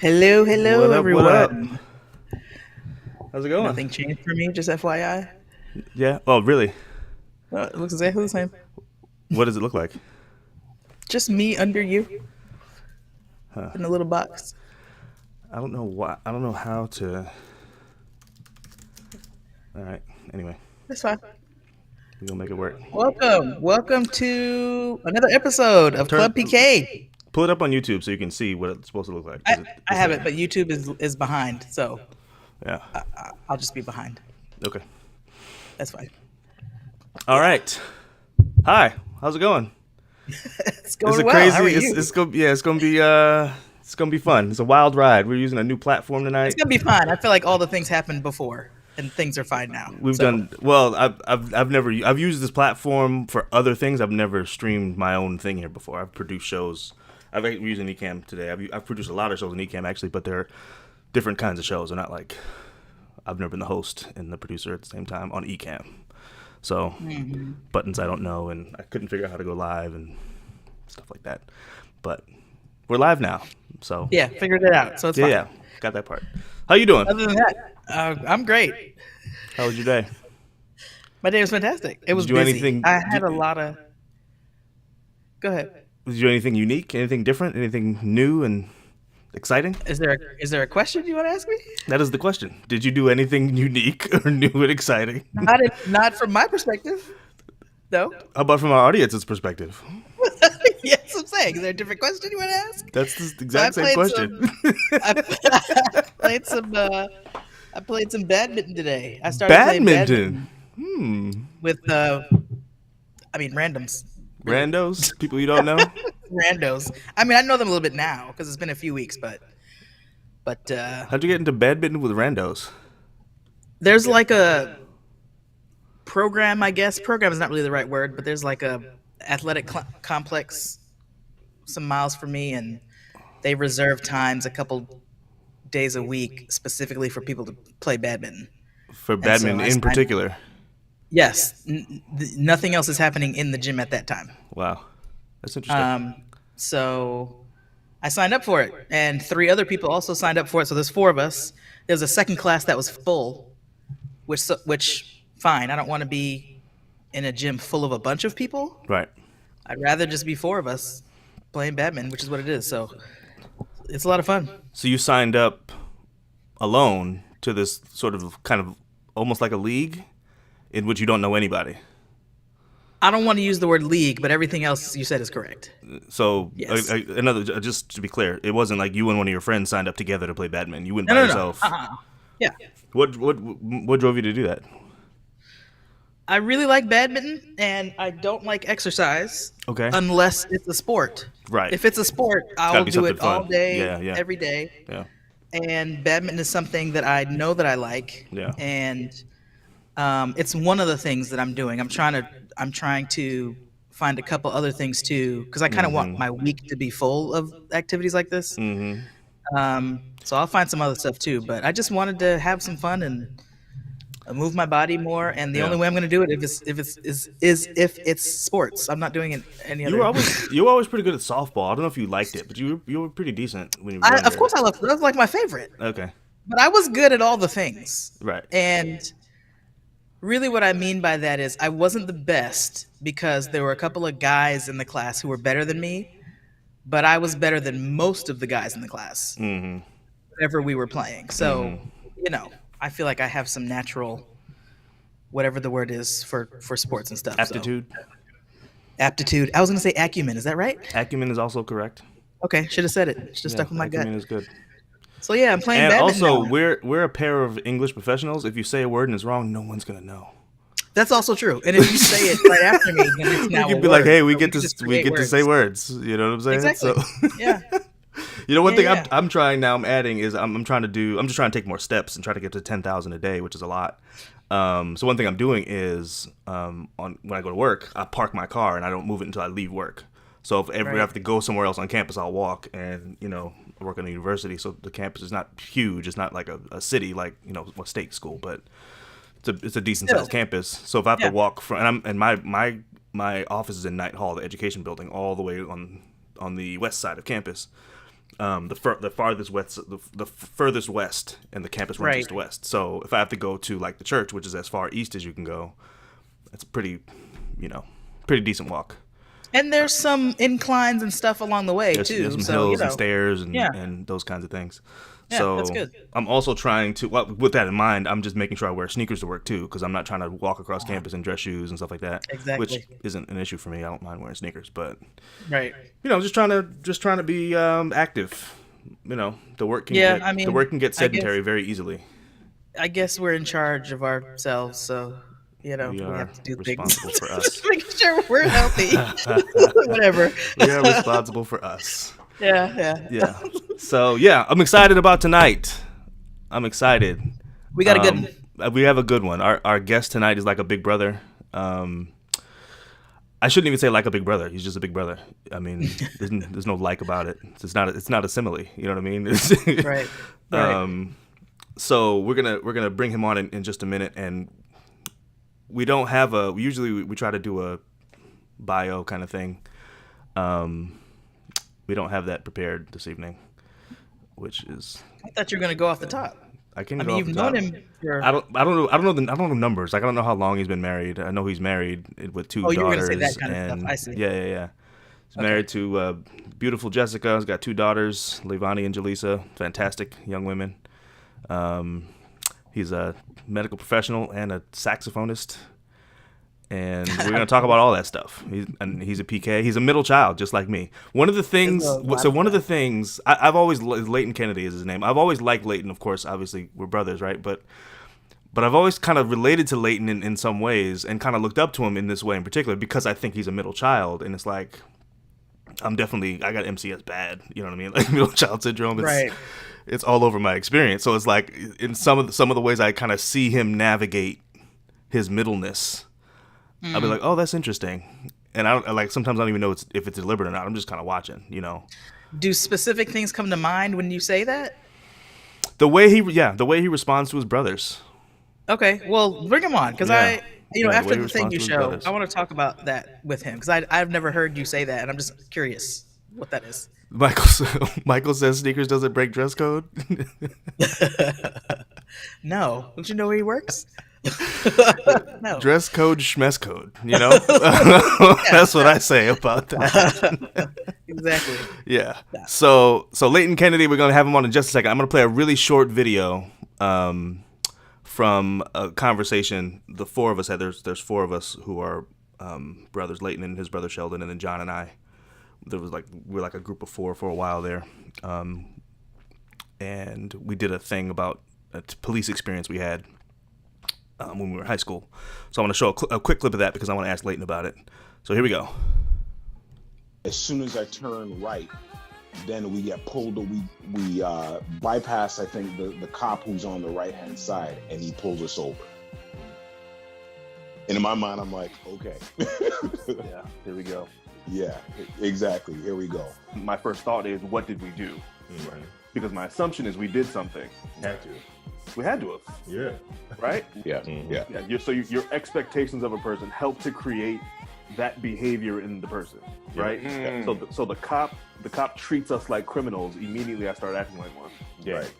Hello, What hello, up? What up? everyone. How's it going? Nothing changed for me, just FYI. Yeah. Oh, really? It looks exactly the same. What does it look like? Just me under you in a little box. I don't know why. I don't know how to. All right. Anyway, That's fine. we gonna make it work. Welcome to another episode of Turn. Club PK. Pull it up on YouTube so you can see what it's supposed to look like. I, 'Cause I it's have it, there. but YouTube is behind, so Yeah. I'll just be behind. Okay. That's fine. All right. Hi. How's it going? It's Is going it well. How crazy? are It's you? it's gonna yeah. It's gonna be fun. It's a wild ride. We're using a new platform It's tonight. gonna be fine. I feel like all the things happened before, and things are fine now. We've So done well. I've used this platform for other things. I've never streamed my own thing here before. I've produced shows. We're using Ecamm today. I've produced a lot of shows in Ecamm actually, but they're different kinds of shows. They're not like I've never been the host and the producer at the same time on Ecamm. So buttons I don't know, and I couldn't figure out how to go live and stuff like that. But we're live now, so yeah, figured it out. So it's yeah, fine. yeah, got that part. How you doing? Other than that, I'm great. How was your day? My day was fantastic. It was Did you do busy. anything? I had a lot of. Go ahead. Did you do anything unique? Anything different? Anything new and exciting? Is there a question you want to ask me? That is the question. Did you do anything unique or new and exciting? Not from my perspective. No. How about from our audience's perspective? Yes, I'm saying. Is there a different question you want to ask? That's the So I exact same played question. I played some. I played some badminton today. I started playing Badminton. badminton with. I mean, randoms. Really. Randos? People you don't know? Randos. I mean, I know them a little bit now because it's been a few weeks, but How'd you get into badminton with randos? there's like a program, I guess. Program is not really the right word, but there's like a athletic complex some miles from me, and they reserve times a couple days a week specifically for people to play badminton. For And so badminton I in signed. particular. Yes, nothing else is happening in the gym at that time. Wow. That's interesting. So I signed up for it, and three other people also signed up for it. So there's four of us. There was a second class that was full, which fine. I don't want to be in a gym full of a bunch of people. Right. I'd rather just be four of us playing badminton, which is what it is. So it's a lot of fun. So you signed up alone to this sort of kind of almost like a league in which you don't know anybody. I don't want to use the word league, but everything else you said is correct. So Yes. just to be clear, it wasn't like you and one of your friends signed up together to play badminton. You went No, by no, no. yourself. Yeah. What drove you to do that? I really like badminton, and I don't like exercise Okay. unless it's a sport. Right. If it's a sport, gotta I'll be do it something all fun. day, Yeah. every day. Yeah. And badminton is something that I know that I like. Yeah. And it's one of the things that I'm doing. I'm trying to find a couple other things too, because I kind of want my week to be full of activities like this. So I'll find some other stuff too. But I just wanted to have some fun and move my body more. And the Yeah. only way I'm going to do it is if it's sports. I'm not doing it any other. You were always pretty good at softball. I don't know if you liked it, but you were pretty decent when you were younger. Of course, I love. That was like my favorite. Okay. But I was good at all the things. Right. And really what I mean by that is I wasn't the best because there were a couple of guys in the class who were better than me, but I was better than most of the guys in the class, whatever we were playing. So, I feel like I have some natural, whatever the word is for sports and stuff. Aptitude. So, aptitude. I was going to say acumen. Is that right? Acumen is also correct. Okay. Should have said it. Should have stuck with my acumen gut. is good. So yeah, I'm playing And badminton also, now. we're a pair of English professionals. If you say a word and it's wrong, no one's gonna know. That's also true. And if you say it right after me, then it's now You could a be like, word. "Hey, So just we create get to say words." You know what I'm saying? Exactly. So, Yeah. one thing Yeah. I'm trying now. I'm adding is I'm just trying to take more steps and try to get to 10,000 a day, which is a lot. So one thing I'm doing is when I go to work, I park my car and I don't move it until I leave work. So if ever I have to go somewhere else on campus, I'll walk. And I work in a university, so the campus is not huge. It's not like a city like a state school, but it's a decent sized campus. So if I have to walk from and my office is in Knight Hall, the education building, all the way on the west side of campus. the farthest west, the furthest west, and the campus runs Right. east to west. So if I have to go to like the church, which is as far east as you can go, that's a pretty decent walk. And there's some inclines and stuff along the way There's too. some So, hills and stairs yeah, and those kinds of things. yeah, So that's good. I'm also trying to, well, with that in mind, I'm just making sure I wear sneakers to work too, because I'm not trying to walk across campus in dress shoes and stuff like that. Which Exactly. isn't an issue for me. I don't mind wearing sneakers, but Right. just trying to be active. The work can Yeah, get I mean, sedentary very easily. I guess we're in charge of ourselves, so We we are have to do things. responsible for us. Just making sure we're healthy. Whatever. We are responsible for us. Yeah. Yeah. So yeah, I'm excited about tonight. I'm excited. We got a good We have a good one. Our guest tonight is like a big brother. I shouldn't even say like a big brother. He's just a big brother. I mean, there's no like about it. It's not a simile. You know what I mean? right. Right. So we're gonna bring him on in just a minute, and we don't have usually we try to do a bio kind of thing. We don't have that prepared this evening, which is I thought you were gonna go off the top. I can I go mean, off you've the top. known him for. I don't know numbers. Like I don't know how long he's been married. I know he's married with two Oh, you were daughters. gonna say that kind of and stuff. I see. yeah. He's married to beautiful Jessica. He's got two daughters, Levani and Jaleesa. Fantastic young women. He's a medical professional and a saxophonist. And we're going to talk about all that stuff. He's a PK. He's a middle child, just like me. One of the things, I've always, Leighton Kennedy is his name. I've always liked Leighton, of course. Obviously, we're brothers, right? But I've always kind of related to Leighton in some ways and kind of looked up to him in this way in particular because I think he's a middle child. And it's like, I got MCS bad. You know what I mean? Like middle child syndrome. It's all over my experience. So it's like in some of the ways I kind of see him navigate his middleness. I'll be like, oh, that's interesting. And sometimes I don't even know if it's deliberate or not. I'm just kind of watching, Do specific things come to mind when you say that? The way he responds to his brothers. Okay, well, bring him on because Yeah. The way after he the thing responds you to his show, brothers. I want to talk about that with him because I've never heard you say that, and I'm just curious what that is. Michael says sneakers doesn't break dress code. No, don't you know where he works? No. Dress code, schmess code. That's what I say about that. Exactly. Yeah. So Leighton Kennedy, we're gonna have him on in just a second. I'm gonna play a really short video from a conversation the four of us had. There's four of us who are brothers, Leighton and his brother Sheldon, and then John and I. We're like a group of four for a while there, and we did a thing about a police experience we had when we were in high school. So I want to show a quick clip of that because I want to ask Leighton about it. So here we go. As soon as I turn right, then we get pulled. We bypass, I think, the cop who's on the right-hand side, and he pulls us over. And in my mind, I'm like, okay. Yeah, here we go. Yeah, exactly. Here we go. My first thought is, what did we do? Right. Because my assumption is we did something. Had to. We had to have, Yeah. right? Yeah, yeah. Yeah. Your expectations of a person help to create that behavior in the person, right? Yeah. So the cop treats us like criminals. Immediately, I start acting like one. Yeah. Right.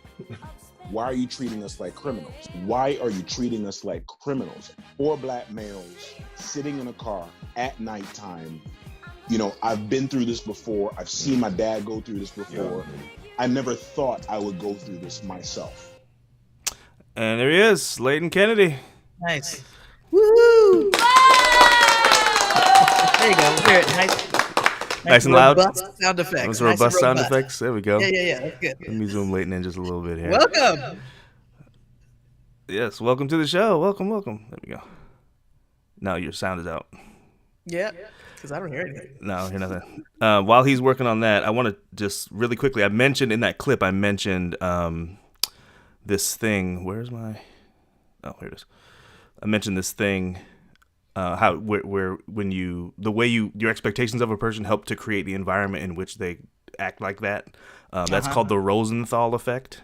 Why are you treating us like criminals? Why are you treating us like criminals? Four black males sitting in a car at nighttime. I've been through this before. I've seen my dad go through this before. I never thought I would go through this myself. And there he is, Leighton Kennedy. Nice. Woo! There you go. Hear it. Nice and loud. Robust sound effects. Those Nice and robust sound robust. effects. There we go. Yeah. That's good. Let me zoom Leighton in just a little bit here. Welcome. Yes, welcome to the show. Welcome. There we go. Now your sound is out. Yeah, because I don't hear anything. No, I hear nothing. While he's working on that, I want to just really quickly. I mentioned in that clip. This thing. Where's my? Oh, here it is. I mentioned this thing. Where when your expectations of a person help to create the environment in which they act like that. That's called the Rosenthal effect.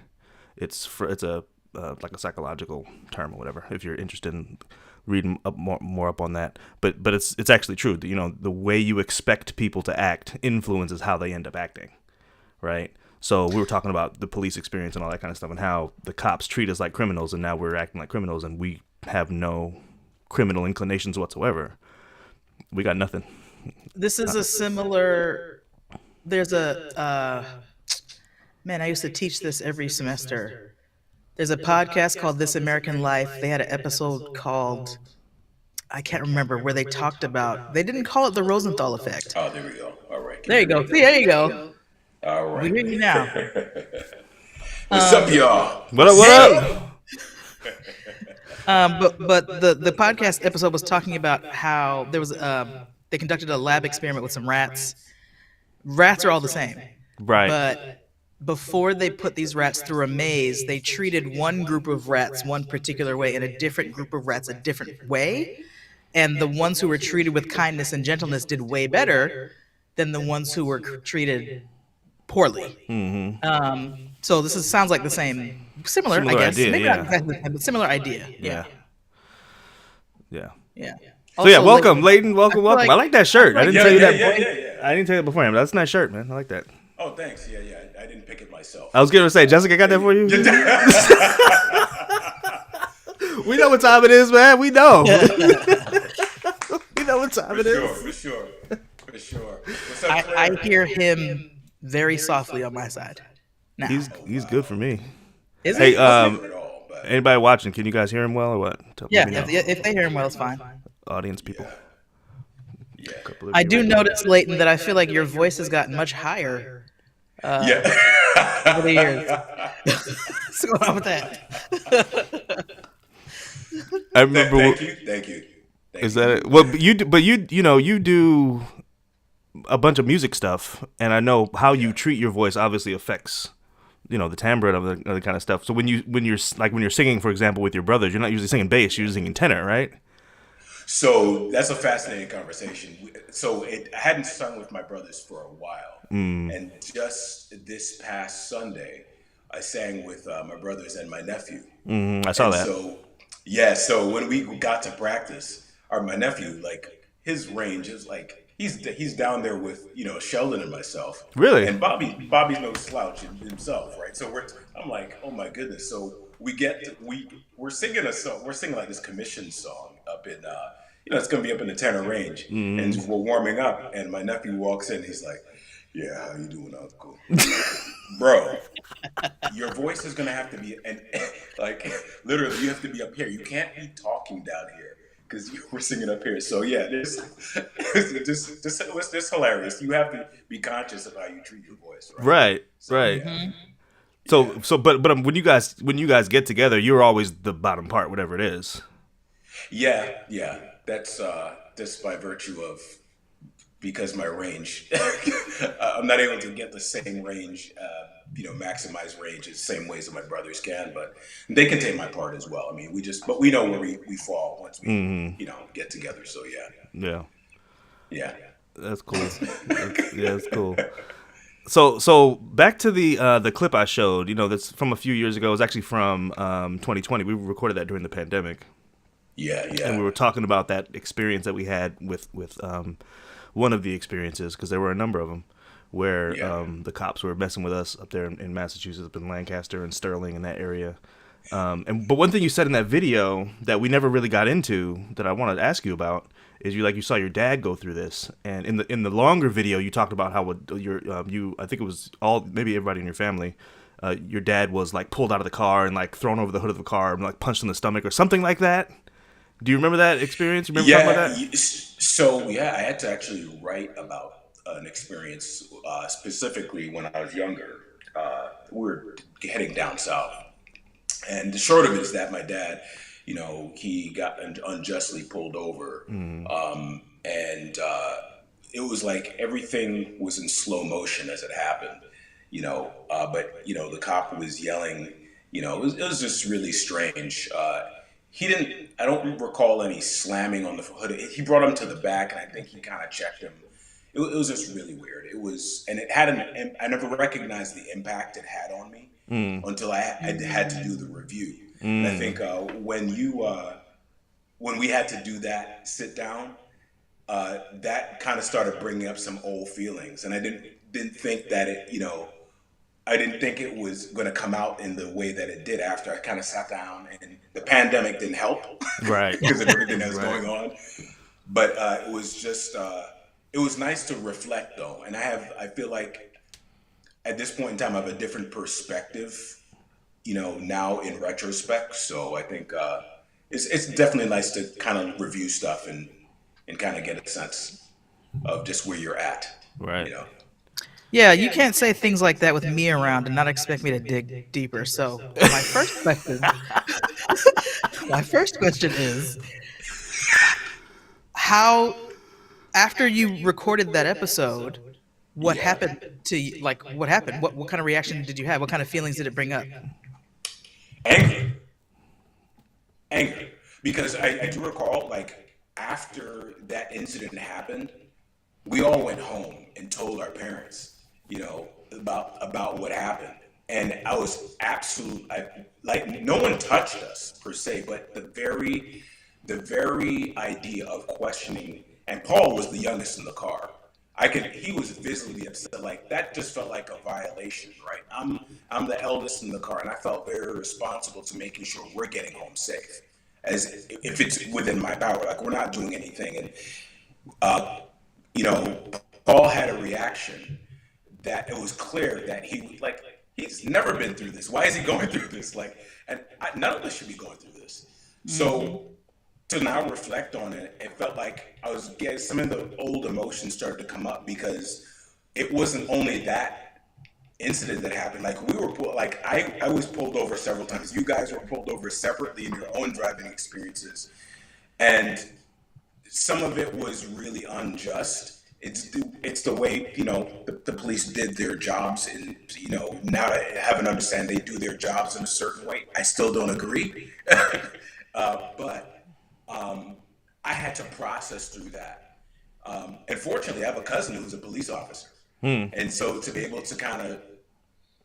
It's a like a psychological term or whatever. If you're interested in reading up more up on that, but it's actually true. The way you expect people to act influences how they end up acting, right? So we were talking about the police experience and all that kind of stuff, and how the cops treat us like criminals, and now we're acting like criminals, and we have no criminal inclinations whatsoever. We got nothing. This is a similar. There's a man. I used to teach this every semester. There's a podcast called This American Life. They had an episode called, I can't remember, where they talked about. They didn't call it the Rosenthal effect. Oh, there we go. All right. There you go. See, there you go. All right. We hear you now. What's up, y'all? What up? What up? But the podcast episode was talking about how there was they conducted a lab experiment with some rats. Rats are all the same, Right. but before they put these rats through a maze, they treated one group of rats one particular way and a different group of rats a different way. And the ones who were treated with kindness and gentleness did way better than the ones who were treated poorly. So this sounds like the same, similar I guess. idea, Maybe yeah. not exactly the same, but similar idea. Yeah. Yeah. Yeah. So yeah, Also, welcome, Leighton. Welcome, welcome. I like that shirt. I didn't Yeah, tell you yeah, that. yeah. I didn't tell you that beforehand, but that's a nice shirt, man. I like that. Oh, thanks. Yeah. I didn't pick it myself. I was gonna say, Jessica got that for you. We know what time it is, man. We know. We know what time it is. For sure. What's up, I Claire? hear him very softly on my side. Now, He's good for me. is Hey, it? Not at all, but anybody watching? Can you guys hear him well or what? Yeah, Let me know. if they hear him well, it's fine. Audience people. yeah. Couple of I you. do notice, Leighton, that I feel like your voice has gotten much higher Yeah. over the years. What's going on with that? I remember. Thank you. Is that it? Well, you do a bunch of music stuff, and I know how you treat your voice obviously affects the timbre and other kind of stuff. So when you're singing, for example, with your brothers, you're not usually singing bass, you're singing tenor, right? So that's a fascinating conversation. So I hadn't sung with my brothers for a while, and just this past Sunday, I sang with my brothers and my nephew. I saw And that. So when we got to practice, my nephew, like his range is like he's down there with Sheldon and myself. Really? And Bobby's no slouch himself, right? So I'm like, oh my goodness. So we're singing a song. We're singing like this commission song up in it's gonna be up in the tenor range, and we're warming up. And my nephew walks in. He's like, "Yeah, how you doing, Uncle?" Bro, your voice is gonna have to be and like literally you have to be up here. You can't be talking down here because we're singing up here. So yeah, this hilarious. You have to be conscious of how you treat your voice, right? Right. So, but when you guys get together, you're always the bottom part, whatever it is. Yeah. That's just by virtue of because my range, I'm not able to get the same range, maximize range the same ways that my brothers can, but they can take my part as well. I mean, but we know where we fall once we, get together. So yeah. That's cool. That's cool. So back to the clip I showed. That's from a few years ago. It was actually from 2020. We recorded that during the pandemic. Yeah. And we were talking about that experience that we had with one of the experiences, because there were a number of them, where the cops were messing with us up there in Massachusetts, up in Lancaster and Sterling in that area. But one thing you said in that video that we never really got into that I wanted to ask you about is you saw your dad go through this, and in the longer video you talked about how I think it was maybe everybody in your family. Your dad was like pulled out of the car and like thrown over the hood of the car and like punched in the stomach or something like that. Do you remember that experience? You remember talking about that? So I had to actually write about an experience specifically when I was younger. We were heading down south, and the short of it is that my dad, he got unjustly pulled over, and it was like everything was in slow motion as it happened, but the cop was yelling, it was just really strange. I don't recall any slamming on the hood. He brought him to the back, and I think he kind of checked him. It was just really weird. And it had I never recognized the impact it had on me until I had to do the review. And I think when we had to do that sit down, that kind of started bringing up some old feelings, and I didn't think that it, I didn't think it was going to come out in the way that it did after I kind of sat down, and the pandemic didn't help Right. because of everything that was Right. going on. But it was just it was nice to reflect though, and I feel like at this point in time I have a different perspective, now in retrospect. So I think it's definitely nice to kind of review stuff and kind of get a sense of just where you're at. Right. Yeah, you can't say things like that with me around and not expect me to dig deeper. So my first question is, how, after you recorded that episode, what happened to you? Like, what happened? What kind of reaction did you have? What kind of feelings did it bring up? Anger, anger, because I do recall, like, after that incident happened, we all went home and told our parents, about what happened. And I was like, no one touched us per se, but the very idea of questioning, and Paul was the youngest in the car. He was visibly upset. Like, that just felt like a violation, right? I'm the eldest in the car, and I felt very responsible to making sure we're getting home safe, as if it's within my power. Like, we're not doing anything. And Paul had a reaction that it was clear that he's never been through this. Why is he going through this? None of us should be going through this. So to now reflect on it, it felt like I was getting some of the old emotions started to come up, because it wasn't only that incident that happened. Like, we were I was pulled over several times. You guys were pulled over separately in your own driving experiences, and some of it was really unjust. It's the way the police did their jobs, and now I haven't understand they do their jobs in a certain way. I still don't agree, but I had to process through that. And fortunately, I have a cousin who's a police officer, and so to be able to kind of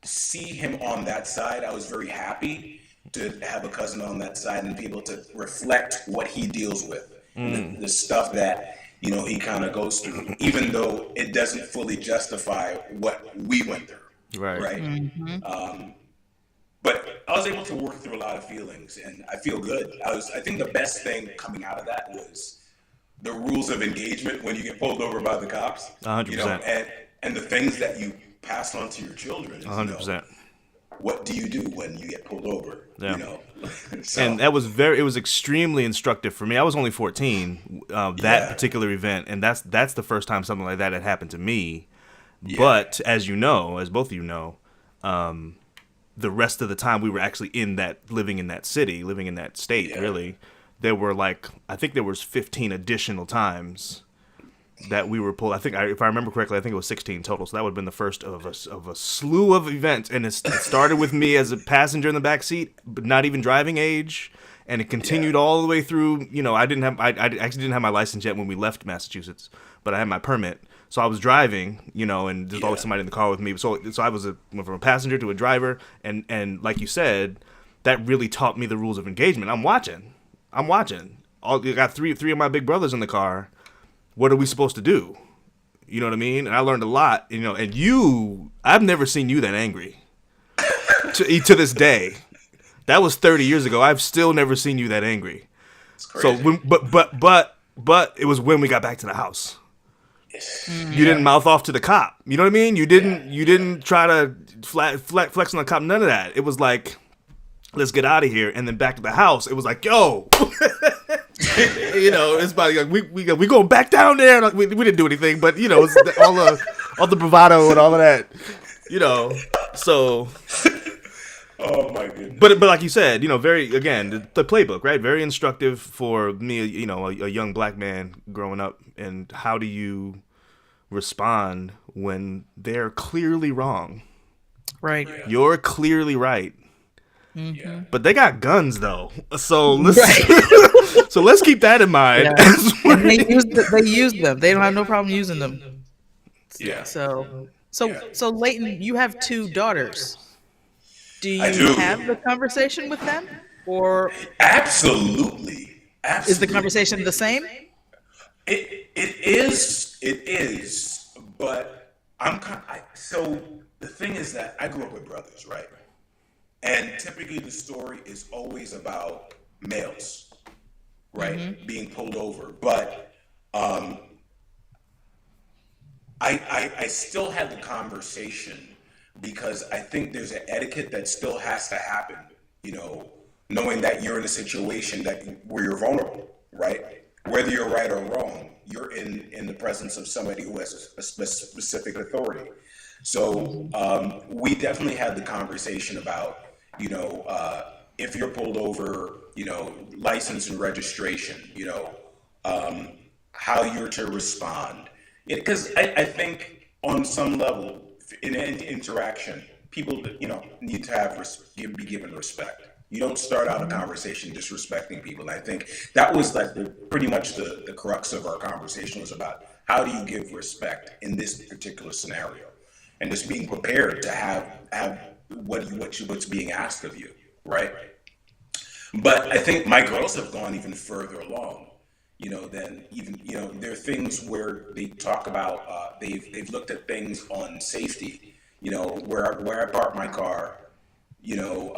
see him on that side, I was very happy to have a cousin on that side and be able to reflect what he deals with, the stuff that he kind of goes through, even though it doesn't fully justify what we went through. Right. Mm-hmm. But I was able to work through a lot of feelings, and I feel good. I think the best thing coming out of that was the rules of engagement when you get pulled over by the cops. 100%. And the things that you pass on to your children. 100%. What do you do when you get pulled over? Yeah. So, and it was extremely instructive for me. I was only 14, that particular event, and that's the first time something like that had happened to me. Yeah. But as both of you know, the rest of the time we were actually living in that city, living in that state, really. There were I think there was 15 additional times that we were pulled. I think, if I remember correctly, I think it was 16 total. So that would have been the first of a slew of events. And it started with me as a passenger in the back seat, but not even driving age. And it continued all the way through. I actually didn't have my license yet when we left Massachusetts, but I had my permit. So I was driving, and there's always somebody in the car with me. So I went from a passenger to a driver. And like you said, that really taught me the rules of engagement. I'm watching. I got three of my big brothers in the car. What are we supposed to do? You know what I mean? And I learned a lot, and I've never seen you that angry to this day. That was 30 years ago. I've still never seen you that angry. It's crazy. So, but it was when we got back to the house. You didn't mouth off to the cop. You know what I mean? You didn't try to flex on the cop. None of that. It was like, let's get out of here. And then back to the house, it was like, yo. It's about we going back down there. Like, we didn't do anything, but it's all the bravado and all of that. So. Oh my goodness. But like you said, very, again, the playbook, right? Very instructive for me, a young black man growing up. And how do you respond when they're clearly wrong? Right. You're clearly right. Mm-hmm. But they got guns though, so let's so let's keep that in mind. Yeah. And they use them. They don't have no problem using them. Yeah. So Leighton, you have 2 daughters. Do you have the conversation with them, or Absolutely. is the conversation the same? It is, but the thing is that I grew up with brothers, right? And typically the story is always about males, right, being pulled over. But I still had the conversation because I think there's an etiquette that still has to happen, you know, knowing that you're in a situation where you're vulnerable, right? Whether you're right or wrong, you're in the presence of somebody who has a specific authority. So we definitely had the conversation about, you know, if you're pulled over, you know, license and registration, you know, how you're to respond. Because I think on some level, in any interaction, people, you know, need to be given respect. You don't start out a conversation disrespecting people. And I think that was like pretty much the crux of our conversation was about how do you give respect in this particular scenario, and just being prepared to have what's being asked of you, right? But I think my girls have gone even further along, you know, than even, you know, there are things where they talk about, they've looked at things on safety, you know, where I park my car, you know,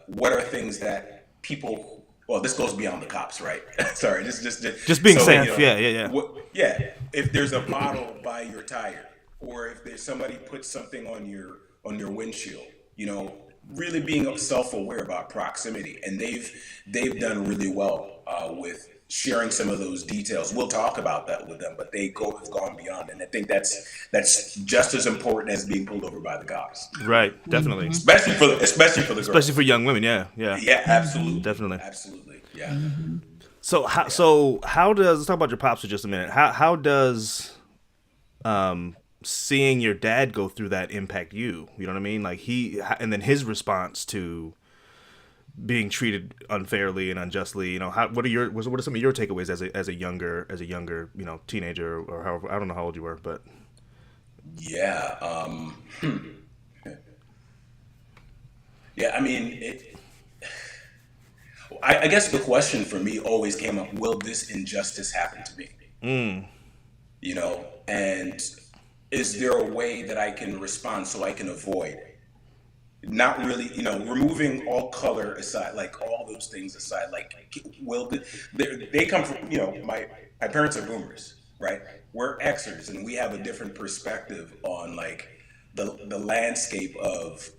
what are things that people, well, this goes beyond the cops, right? Sorry, just being so, safe. you know, Yeah. if there's a bottle by your tire, or if there's somebody put something on your windshield, you know, really being self-aware about proximity, and they've done really well with sharing some of those details. We'll talk about that with them, but have gone beyond, and I think that's just as important as being pulled over by the cops. Right. Definitely. Especially for the girls. Especially for young women. Yeah. Yeah, absolutely. Definitely. Absolutely. Yeah. So how does, let's talk about your pops for just a minute. How does seeing your dad go through that impact you? You know what I mean? Like and then his response to being treated unfairly and unjustly. You know, what are some of your takeaways as a younger you know, teenager, or however, I don't know how old you were, but yeah. Yeah, I mean, I guess the question for me always came up: will this injustice happen to me? You know, and is there a way that I can respond so I can avoid? Not really, you know, removing all color aside, like all those things aside, like, they come from, you know, my parents are boomers, right? We're Xers, and we have a different perspective on like the landscape of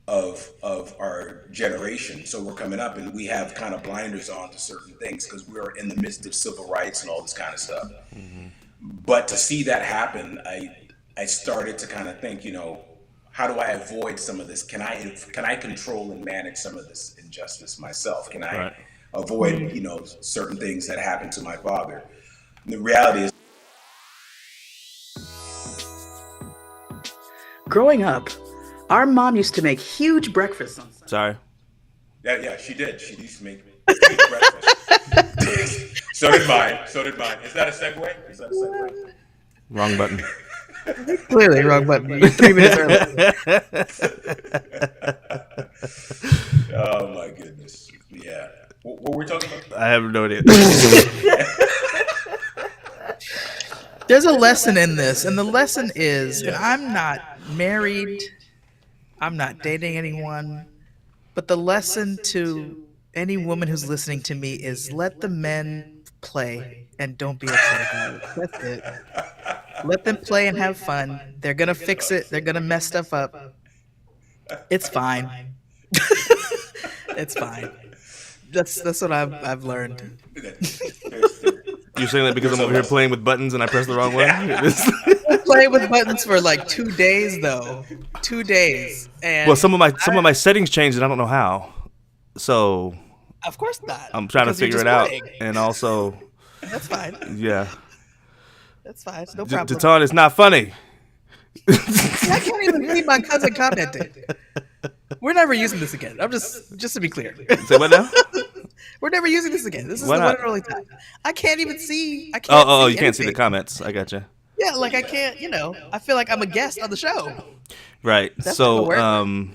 our generation. So we're coming up and we have kind of blinders on to certain things because we're in the midst of civil rights and all this kind of stuff. But to see that happen, I started to kind of think, you know, how do I avoid some of this? Can I control and manage some of this injustice myself? Can I avoid, you know, certain things that happened to my father? The reality is, Growing up, our mom used to make huge breakfasts on Sunday. sorry. yeah, she did. She used to make breakfast. So did mine. Is that a segue? Wrong button. Clearly wrong button. You're 3 minutes early. Oh my goodness. Yeah. What were we talking about? I have no idea. There's a lesson in this, and the lesson is, and I'm not married, I'm not dating anyone, but the lesson to any woman who's listening to me is let the men play and don't be upset about it. That's it. Let them play and have fun. They're gonna fix it. They're gonna mess stuff up. It's fine. It's fine. That's what I've learned. You're saying that because I'm over here playing with buttons and I pressed the wrong one? I played with buttons for like 2 days though. 2 days. And Well, some of my settings changed and I don't know how. So of course not. I'm trying to Because you're figure it just out. playing. And also, That's fine. yeah. That's fine. No problem. Deton, it's not funny. I can't even read my cousin commenting. We're never using this again. I'm just to be clear. Say what now? We're never using this again. This is Why the not? one and only time. I can't even see. I can't. Oh, see you can't see the anything. comments. I gotcha. Yeah, like I can't. You know, I feel like I'm a guest on the show. Right. That's So, how it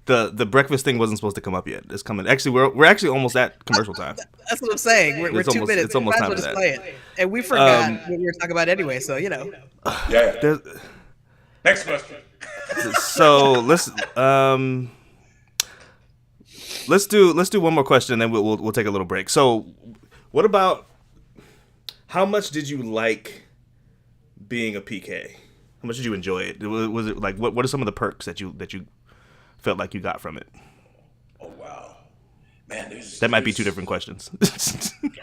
the breakfast thing wasn't supposed to come up yet. It's coming. Actually, we're actually almost at commercial time. That's what I'm saying. We're It's 2 almost- minutes. it's almost Might as well time just for play it. And we forgot what we were talking about anyway. So you know. Yeah. There's, Next question. So let's do one more question, and then we'll take a little break. So, what about how much did you like being a PK? How much did you enjoy it? Was it like what are some of the perks that you felt like you got from it? Oh wow, man, That might be two different questions.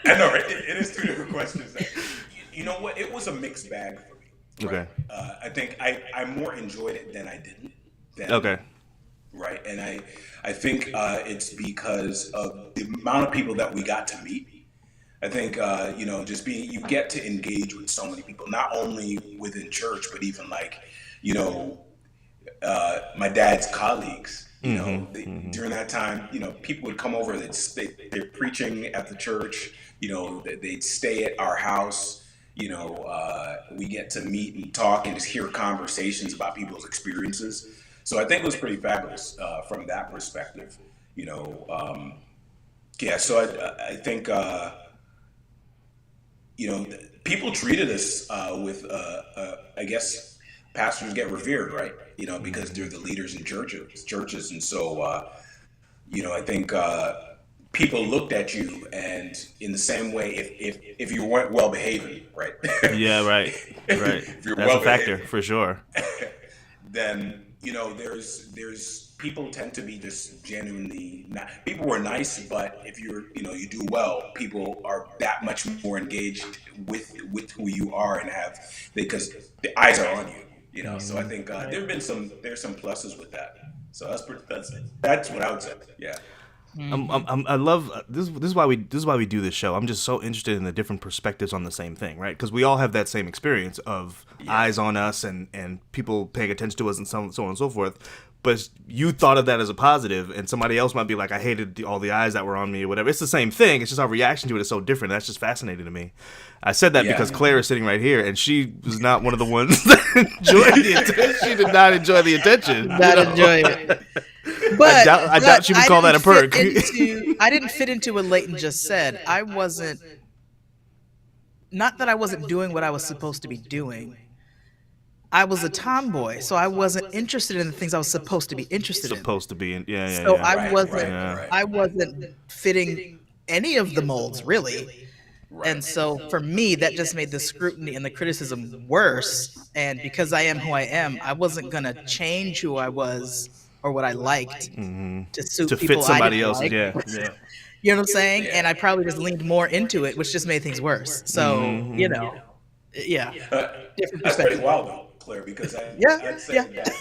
I know, right? It is two different questions. You know what? It was a mixed bag for me. Right? Okay. I think I more enjoyed it than I didn't. Okay. Right, and I think it's because of the amount of people that we got to meet. I think just being you get to engage with so many people, not only within church, but even like my dad's colleagues. During that time, people would come over. They're preaching at the church. They'd stay at our house. We get to meet and talk and just hear conversations about people's experiences. So I think it was pretty fabulous from that perspective. So I think people treated us with I guess pastors get revered, right? Because they're the leaders in churches, and so I think people looked at you, and in the same way, if you weren't well behaving, right? Yeah, right. If you're That's a well factor behaved, for sure. then there's people tend to be just genuinely not. People were nice, but if you do well, people are that much more engaged with who you are and because the eyes are on you. So I think there's some pluses with that. So that's what I would say. Yeah. I love this. This is why we do this show. I'm just so interested in the different perspectives on the same thing, right? Because we all have that same experience of eyes on us and people paying attention to us and so on and so forth. But you thought of that as a positive, and somebody else might be like, "I hated all the eyes that were on me," or whatever. It's the same thing. It's just our reaction to it is so different. That's just fascinating to me. I said that because Claire is sitting right here, and she was not one of the ones that enjoyed the attention. She did not enjoy the attention. Not enjoy it. But I doubt she would call that a perk. I didn't fit into what Leighton just said. I wasn't. Not that I wasn't doing what I was supposed to be doing. I was a tomboy, so I wasn't interested in the things I was supposed to be interested in. Supposed to be in, yeah. So Right. I wasn't fitting any of the molds really. And so for me, that just made the scrutiny and the criticism worse. And because I am who I am, I wasn't gonna change who I was or what I liked to suit To people fit somebody I didn't else, like. yeah. You know what I'm saying? And I probably just leaned more into it, which just made things worse. So different That's pretty perspective. wild though, Claire, because I'd say that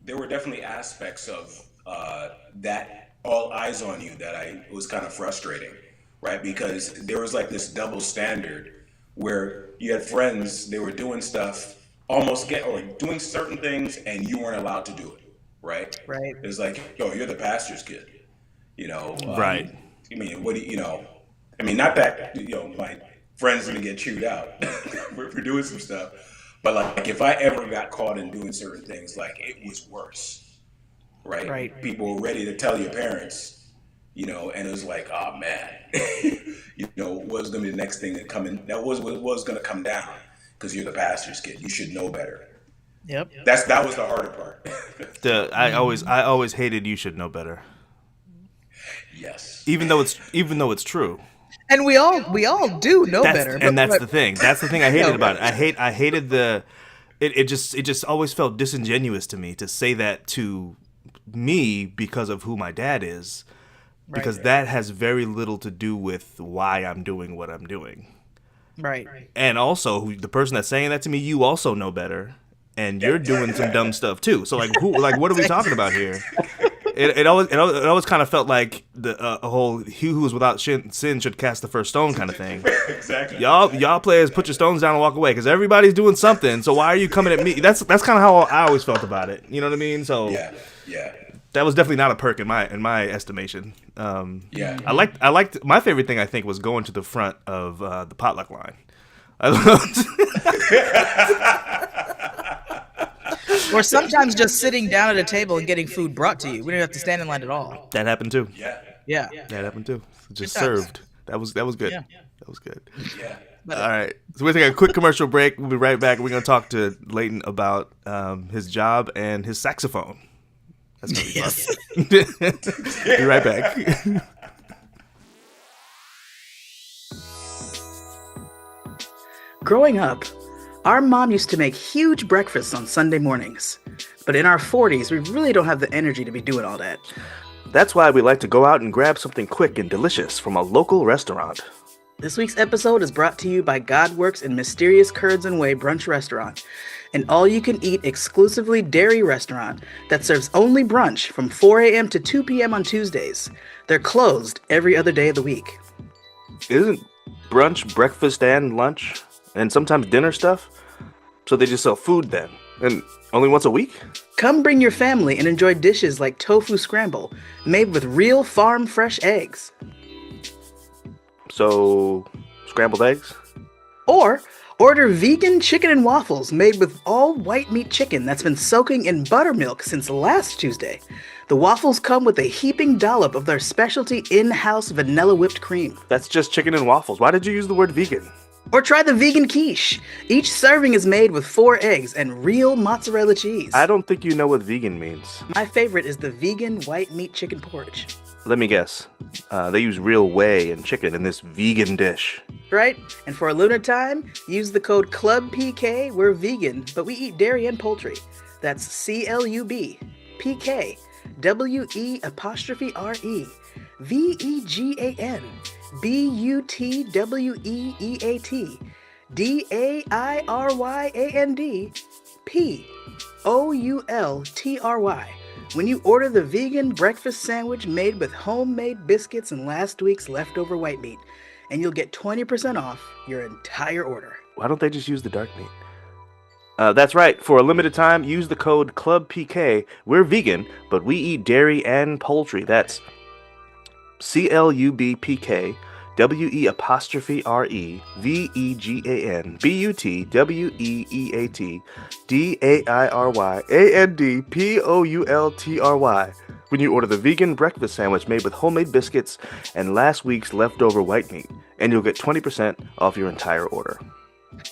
there were definitely aspects of that all eyes on you that I was kind of frustrating, right? Because there was like this double standard where you had friends, they were doing stuff, or doing certain things, and you weren't allowed to do it, right? Right. It's like, yo, you're the pastor's kid, Right. I mean, what do I mean, not that my friends gonna get chewed out for doing some stuff, but like if I ever got caught in doing certain things, like it was worse, right? Right. People were ready to tell your parents, and it was like, oh man, what's gonna be the next thing that was gonna come down because you're the pastor's kid. You should know better. Yep. That was the harder part. I always hated "you should know better," Yes. even though it's true. And we all do know better. That's the thing. That's the thing I hated about it. I hated it just always felt disingenuous to me to say that to me because of who my dad is, because that has very little to do with why I'm doing what I'm doing. Right. And also, the person that's saying that to me, you also know better, and you're doing some dumb stuff too. So what are we talking about here? It always kind of felt like a whole "he who is without sin should cast the first stone" kind of thing. Exactly. Y'all players, put your stones down and walk away because everybody's doing something. So why are you coming at me? That's kind of how I always felt about it. You know what I mean? So yeah. that was definitely not a perk in my estimation. Yeah. I liked my favorite thing I think was going to the front of the potluck line. Or sometimes just sitting down at a table and getting food brought to you. We didn't have to stand in line at all. That happened too. Yeah. Yeah. That happened too. Just Good times. served. That was good. Yeah. That was good. Yeah. But All right. So we're taking a quick commercial break. We'll be right back. We're going to talk to Leighton about his job and his saxophone. That's going to be fun. Be right back. growing up, our mom used to make huge breakfasts on Sunday mornings. But in our 40s, we really don't have the energy to be doing all that. That's why we like to go out and grab something quick and delicious from a local restaurant. This week's episode is brought to you by Godworks and Mysterious Curds and Whey Brunch Restaurant, an all-you-can-eat exclusively dairy restaurant that serves only brunch from 4 a.m. to 2 p.m. on Tuesdays. They're closed every other day of the week. Isn't brunch breakfast and lunch and sometimes dinner stuff? So they just sell food then? And only once a week? Come bring your family and enjoy dishes like tofu scramble, made with real farm fresh eggs. So, scrambled eggs? Or order vegan chicken and waffles made with all white meat chicken that's been soaking in buttermilk since last Tuesday. The waffles come with a heaping dollop of their specialty in-house vanilla whipped cream. That's just chicken and waffles. Why did you use the word vegan? Or try the vegan quiche. Each serving is made with 4 eggs and real mozzarella cheese. I don't think you know what vegan means. My favorite is the vegan white meat chicken porridge. Let me guess. They use real whey and chicken in this vegan dish. Right? And for a lunar time, use the code CLUBPK. We're vegan, but we eat dairy and poultry. That's CLUB, PK, WE''RE, VEGAN, BUTWEEAT, DAIRYAND, POULTRY. When you order the vegan breakfast sandwich made with homemade biscuits and last week's leftover white meat, and you'll get 20% off your entire order. Why don't they just use the dark meat? That's right. For a limited time, use the code CLUBPK. We're vegan, but we eat dairy and poultry. That's CLUBPK, WE''RE, VEGAN, BUTWEEAT, DAIRYAND, POULTRY. When you order the vegan breakfast sandwich made with homemade biscuits and last week's leftover white meat, and you'll get 20% off your entire order.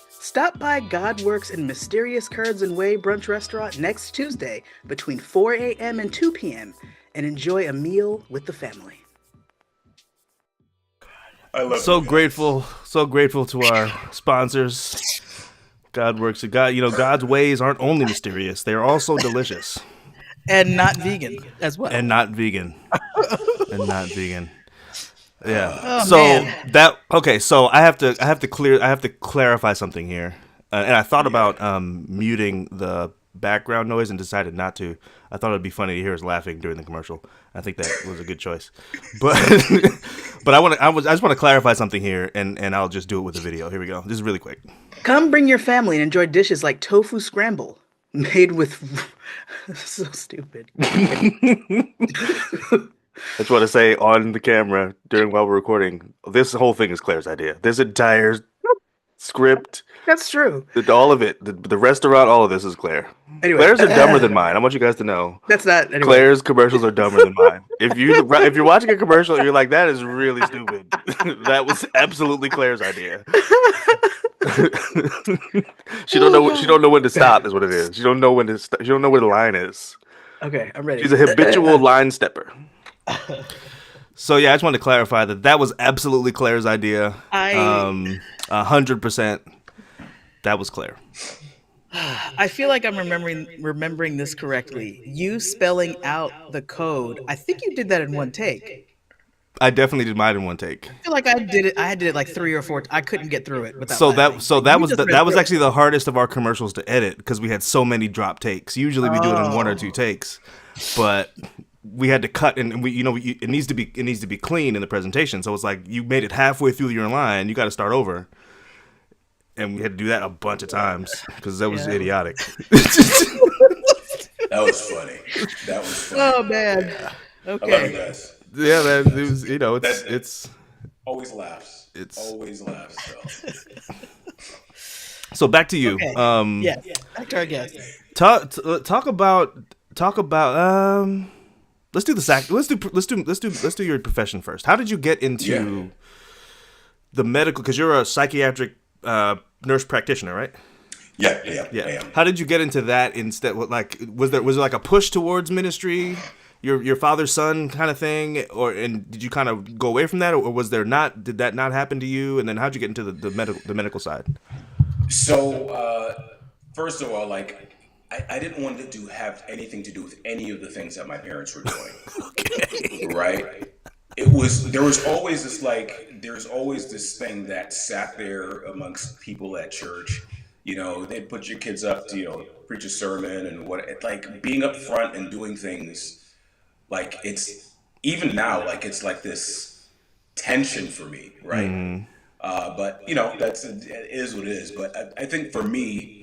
Stop by Godworks and Mysterious Curds and Whey Brunch Restaurant next Tuesday between 4 a.m. and 2 p.m. and enjoy a meal with the family. I love So grateful to our sponsors. Godworks. God's ways aren't only mysterious; they are also delicious. And not vegan as well. And not vegan. Yeah. Oh, so man. So I have to clarify something here. And I thought about muting the background noise and decided not to. I thought it'd be funny to hear us laughing during the commercial. I think that was a good choice. But but I just want to clarify something here, and I'll just do it with the video. Here we go. This is really quick. Come bring your family and enjoy dishes like tofu scramble, made with... so stupid. I just want to say on the camera while we're recording, this whole thing is Claire's idea. This entire script, That's true. all of it, the restaurant, all of this is Claire. Anyway, Claire's are dumber than mine. I want you guys to know. That's not... Anyway. Claire's commercials are dumber than mine. If you're watching a commercial and you're like, that is really stupid, that was absolutely Claire's idea. She don't know when to stop is what it is. She don't know when to she don't know where the line is. Okay, I'm ready. She's a habitual line stepper. So yeah, I just wanted to clarify that was absolutely Claire's idea. 100%. That was Claire. I feel like I'm remembering this correctly. You spelling out the code. I think you did that in one take. I definitely did mine in one take. I feel like I did it like 3 or 4. I couldn't get through it without. That was You actually the hardest of our commercials to edit because we had so many drop takes. Usually we do it in 1 or 2 takes, but we had to cut and it needs to be clean in the presentation. So it's like you made it halfway through your line, you got to start over. And we had to do that a bunch of times because that was idiotic. That was funny. Oh man. Yeah. Okay. I love you guys. Yeah, man. It was, it's Always laughs. Always laughs. so back to you. Okay. Back to our guest. Talk about. Let's do the sack. Let's do your profession first. How did you get into the medical? Because you're a psychiatric nurse practitioner, right? Yeah, I Yeah. am. How did you get into that instead? Like, was there like a push towards ministry, your father's son kind of thing, and did you kind of go away from that, or was there not? Did that not happen to you? And then how'd you get into the medical side? So, first of all, like, I didn't want to have anything to do with any of the things that my parents were doing. Okay. Right? There's always this thing that sat there amongst people at church. They'd put your kids up to, preach a sermon and like being up front and doing things like it's even now, like it's like this tension for me, right? But it is what it is. But I think for me,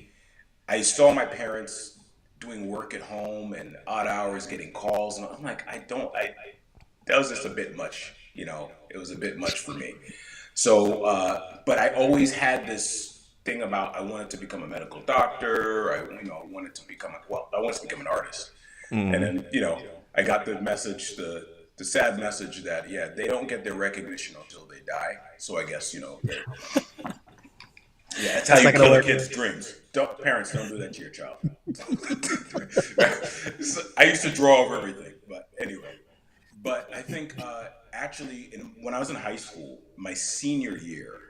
I saw my parents doing work at home and odd hours, getting calls, and I'm like, that was just a bit much. It was a bit much for me. So, but I always had this thing about I wanted to become a medical doctor. I wanted to become an artist. And then, I got the message, the sad message that they don't get their recognition until they die. So I guess that's how you kill a kid's dreams. Parents don't do that to your child. So I used to draw over everything, but anyway. But I think actually, when I was in high school, my senior year,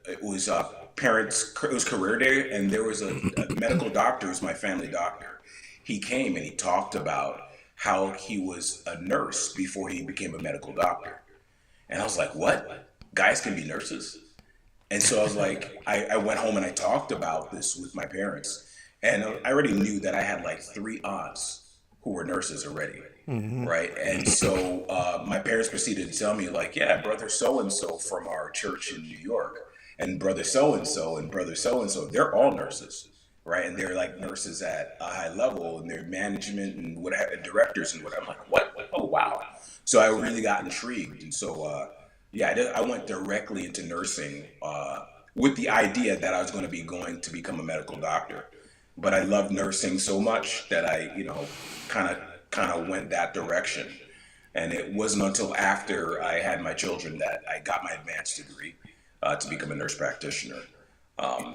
it was career day, and there was a medical doctor, who's my family doctor. He came and he talked about how he was a nurse before he became a medical doctor. And I was like, what? Guys can be nurses? And so I was like, I went home and I talked about this with my parents. And I already knew that I had like 3 aunts who were nurses already, right? And so my parents proceeded to tell me, like, yeah, brother so-and-so from our church in New York, and brother so-and-so and brother so-and-so, they're all nurses, right? And they're like nurses at a high level, and they're management and directors and whatever. I'm like, what? Oh, wow. So I really got intrigued. And so, I went directly into nursing with the idea that I was going to become a medical doctor. But I loved nursing so much that I, kind of went that direction. And it wasn't until after I had my children that I got my advanced degree to become a nurse practitioner.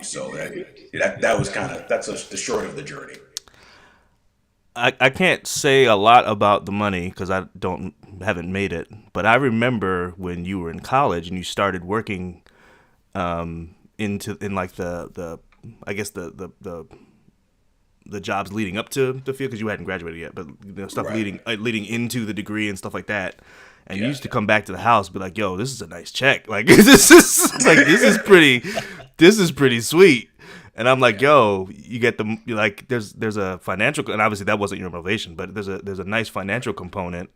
So that was that's the short of the journey. I can't say a lot about the money because I haven't made it, but I remember when you were in college and you started working in like the I guess the jobs leading up to the field, because you hadn't graduated yet, but stuff Right. leading into the degree and stuff like that. And you Yeah. used to come back to the house, and be like, "Yo, this is a nice check. Like this is pretty sweet." And I'm like, "Yo, you get there's a financial, and obviously that wasn't your motivation, but there's a nice financial component,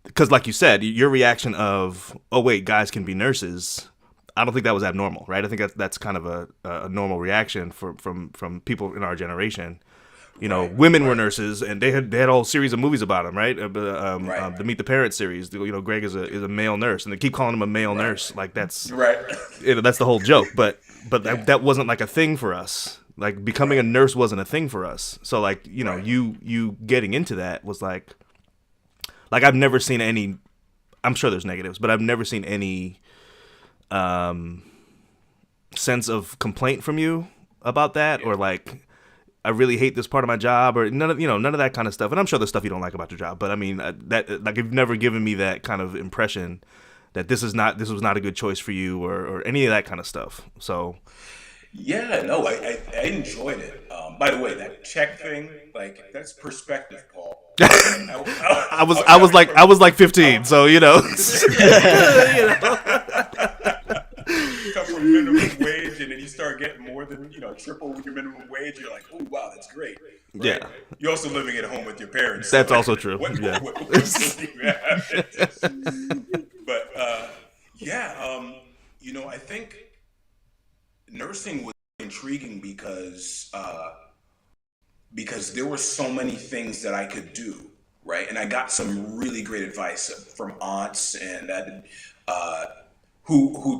because like you said, your reaction of, oh wait, guys can be nurses. I don't think that was abnormal, right? I think that's kind of a normal reaction from people in our generation. Right, Women were right. nurses, and they had a whole series of movies about them, right? Right. The Meet the Parents series. Greg is a male nurse, and they keep calling him a male nurse. Like that's Right. that's the whole joke. But that wasn't like a thing for us. Like becoming a nurse wasn't a thing for us. So like Right. you getting into that was like I've never seen any. I'm sure there's negatives, but I've never seen any sense of complaint from you about that, or like I really hate this part of my job, or none of that kind of stuff. And I'm sure there's stuff you don't like about your job, but I mean that like you've never given me that kind of impression that this was not a good choice for you, or any of that kind of stuff. So Yeah, no, I enjoyed it. By the way, that check thing, like, that's perspective, Paul. I was like 15, so You come from minimum wage, and then you start getting more than triple your minimum wage. You're like, oh wow, that's great. Right? Yeah. You're also living at home with your parents. That's so, also true. Yeah. What do you have? But I think nursing was intriguing because there were so many things that I could do, right? And I got some really great advice from aunts and who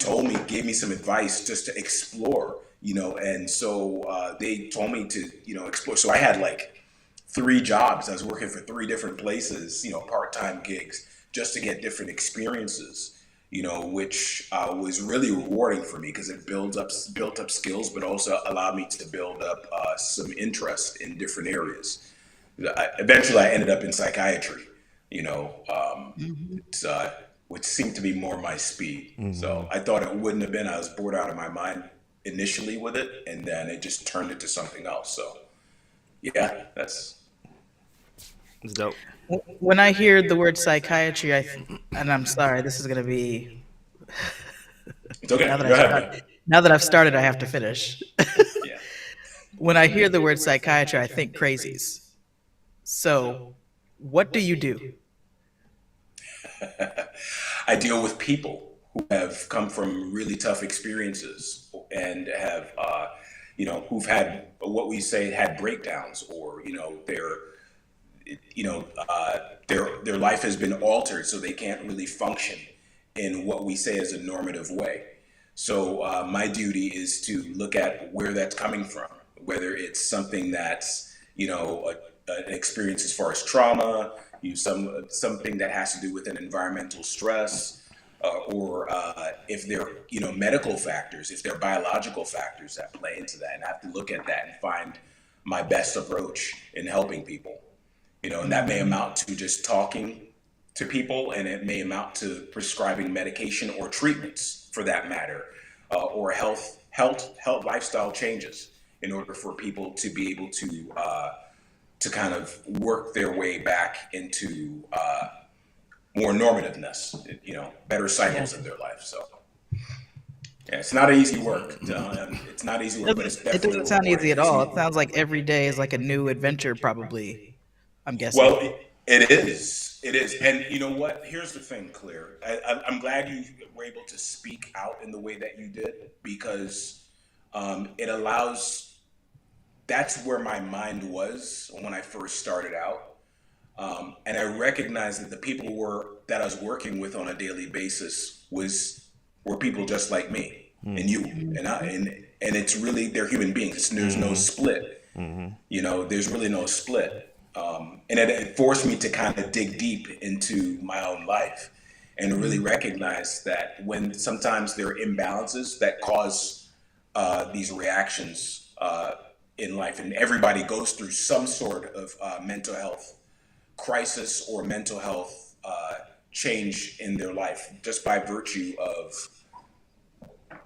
gave me some advice just to explore, and so they told me to, explore. So I had like 3 jobs. I was working for 3 different places, part-time gigs, just to get different experiences, which was really rewarding for me because it built up skills, but also allowed me to build up some interest in different areas. Eventually, I ended up in psychiatry. It's, which seemed to be more my speed. So I thought it wouldn't have been. I was bored out of my mind initially with it, and then it just turned into something else. So yeah, It's dope. When I hear the word psychiatry, and I'm sorry, this is gonna be it's okay. now that Go I ahead, start. man. Now that I've started, I have to finish. Yeah. When I hear the word psychiatry, I think crazies. So, what do you do? I deal with people who have come from really tough experiences and have, who've had what we say had breakdowns, or their life has been altered, so they can't really function in what we say is a normative way. So my duty is to look at where that's coming from, whether it's something that's an experience as far as trauma, something that has to do with an environmental stress, or if there are medical factors, if there are biological factors that play into that, and I have to look at that and find my best approach in helping people. And that may amount to just talking to people, and it may amount to prescribing medication or treatments, for that matter, or health lifestyle changes in order for people to be able to kind of work their way back into more normativeness, better cycles in their life. So yeah, it's not easy work. It's not easy work, but it's It definitely doesn't sound rewarding. easy at all. It sounds like every day is like a new adventure, probably. I'm Well, guessing. it is. It is. And you know what? Here's the thing, Claire. I'm glad you were able to speak out in the way that you did, because it allows, that's where my mind was when I first started out. And I recognized that the people that I was working with on a daily basis were people just like me and you and it's really, they're human beings. There's no split. There's really no split. And it forced me to kind of dig deep into my own life and really recognize that when sometimes there are imbalances that cause these reactions in life, and everybody goes through some sort of mental health crisis or mental health change in their life, just by virtue of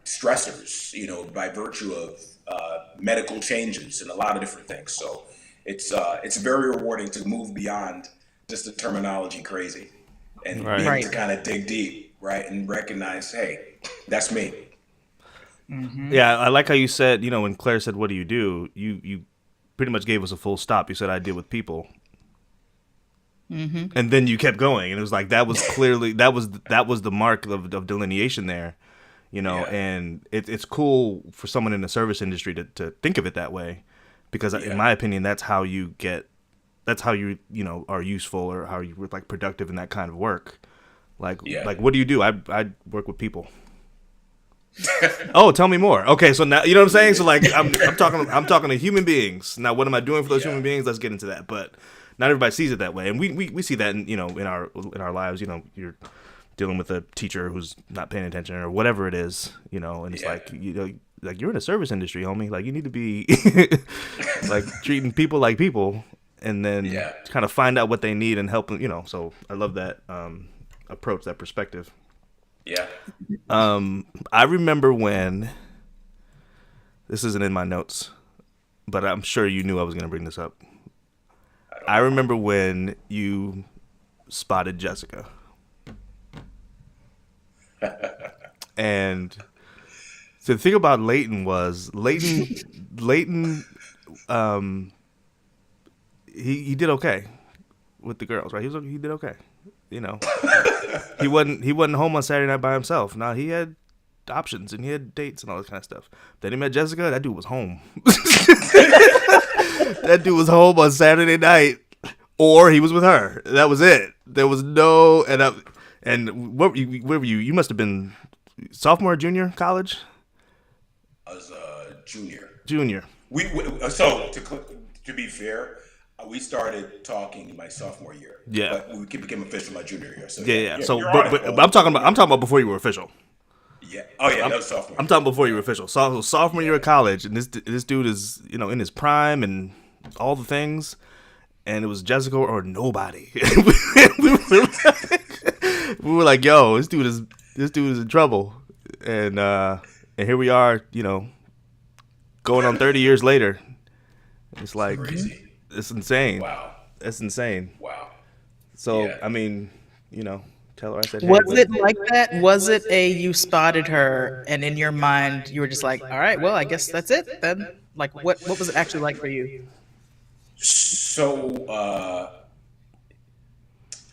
stressors, by virtue of medical changes and a lot of different things. So it's very rewarding to move beyond just the terminology crazy and be able Right. to Right. kind of dig deep, right, and recognize, hey, that's me. Yeah, I like how you said, when Claire said, "What do?" You pretty much gave us a full stop. You said, "I deal with people," and then you kept going, and it was like that was clearly that was the mark of delineation there, Yeah. And it's cool for someone in the service industry to think of it that way, because Yeah. in my opinion, that's how you are useful, or how you're like productive in that kind of work. Like Yeah. what do you do? I work with people. Oh, tell me more. Okay, so now you know what I'm saying. So like, I'm talking to human beings. Now, what am I doing for those Yeah. human beings? Let's get into that. But not everybody sees it that way, and we see that in our lives. You're dealing with a teacher who's not paying attention or whatever it is. And it's Yeah. like like you're in a service industry, homie. Like you need to be like treating people like people, and then Yeah. kind of find out what they need and help them. So I love that approach, that perspective. Yeah. I remember when, this isn't in my notes, but I'm sure you knew I was going to bring this up. I remember when you spotted Jessica. And so the thing about Leighton, he did okay with the girls, right? He did okay. He wasn't home on Saturday night by himself. Now he had options and he had dates and all that kind of stuff. Then he met Jessica. That dude was home. That dude was home on Saturday night, or he was with her. That was it. There was no and where were you? You must have been sophomore, or junior, college, I was a junior. junior. So to be fair, We started talking my sophomore year. Yeah. But we became official my junior year. So Yeah. So, you're on it, but Paul. I'm talking about before you were official. Yeah. Oh yeah, that was sophomore. I'm talking before you were official. So sophomore year of college, and this dude is in his prime and all the things, and it was Jessica or nobody. we were like, yo, this dude is in trouble, and here we are, going on 30 years later. It's like Crazy. it's insane. Wow. That's insane. Wow. So Yeah. I mean, tell her I said, hey, Was it like that? Was it you spotted her and in your mind you were just like, all right, well, I guess that's it then? Like, what was it actually like for you? So,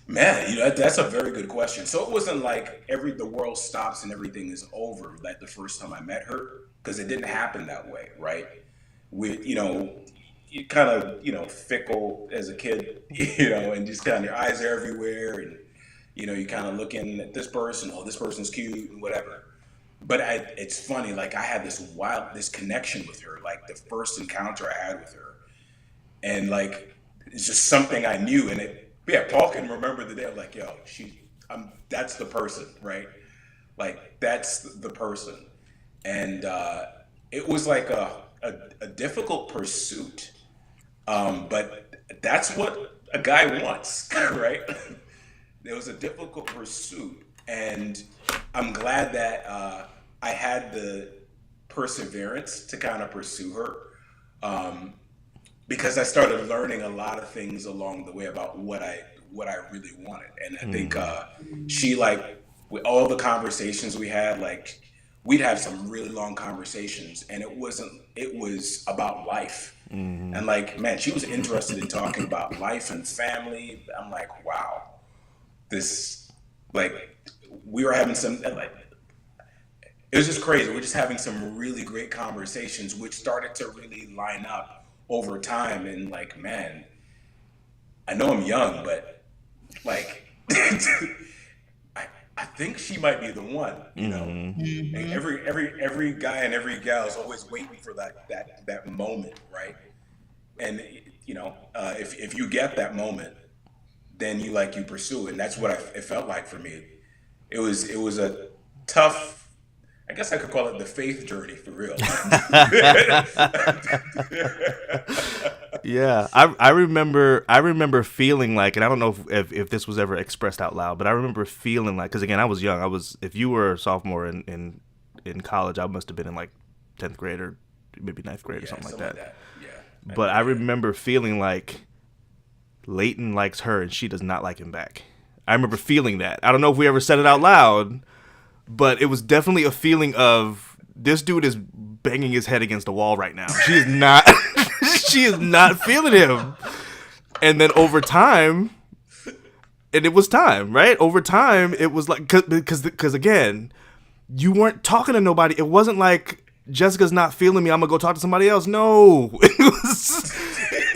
man, that's a very good question. So it wasn't like the world stops and everything is over like the first time I met her, because it didn't happen that way, right? You kind of, fickle as a kid, and just kind of your eyes are everywhere, and you kind of looking at this person, oh, this person's cute and whatever. But it's funny, like I had this connection with her, like the first encounter I had with her, and like it's just something I knew, and Paul can remember the day. I'm like, yo, that's the person, right? Like that's the person, and it was like a difficult pursuit, but that's what a guy wants, right? It was a difficult pursuit, and I'm glad that I had the perseverance to kind of pursue her, because I started learning a lot of things along the way about what I really wanted, and I think she, like, with all the conversations we had, like we'd have some really long conversations, and it was about life, and like, man, she was interested in talking about life and family. I'm like, wow. This, like, we were having some, like, it was just crazy. We're just having some really great conversations, which started to really line up over time. And like, man, I know I'm young, but like, I think she might be the one. Like every guy and every gal is always waiting for that moment, right? And if you get that moment, then you pursue it. And that's what it felt like for me. It was a tough, I guess I could call it the faith journey, for real. Yeah, I remember feeling like, and I don't know if this was ever expressed out loud, but I remember feeling like, because again, I was young. If you were a sophomore in college, I must have been in like 10th grade or maybe 9th grade or something like that. Yeah. But I remember feeling like Leighton likes her and she does not like him back. I remember feeling that. I don't know if we ever said it out loud, but it was definitely a feeling of, this dude is banging his head against the wall right now. She is not she is not feeling him. And then over time, and it was time, right? Over time, it was like, because again, you weren't talking to nobody. It wasn't like, Jessica's not feeling me, I'm gonna go talk to somebody else. No.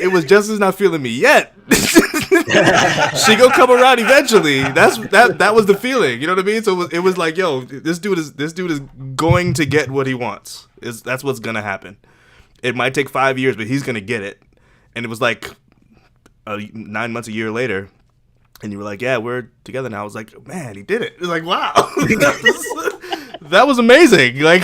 It was Jessica's not feeling me yet. She gonna come around eventually. That was the feeling. You know what I mean? So it was like, yo, this dude is going to get what he wants. That's what's gonna happen. It might take 5 years, but he's gonna get it. And it was like 9 months, a year later, and you were like, yeah, we're together now. I was like, man, he did it. It was like, wow, that was amazing. Like,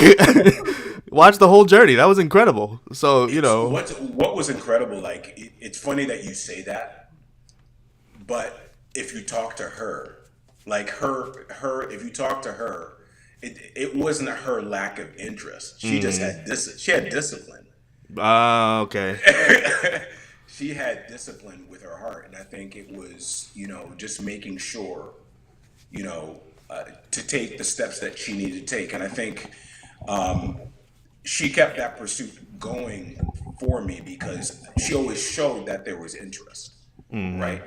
watch the whole journey. That was incredible. So, what was incredible, like, it's funny that you say that, but if you talk to her, like if you talk to her, it wasn't her lack of interest. She just had discipline. Okay. She had discipline with her heart, and I think it was, just making sure, to take the steps that she needed to take. And I think she kept that pursuit going for me because she always showed that there was interest, right?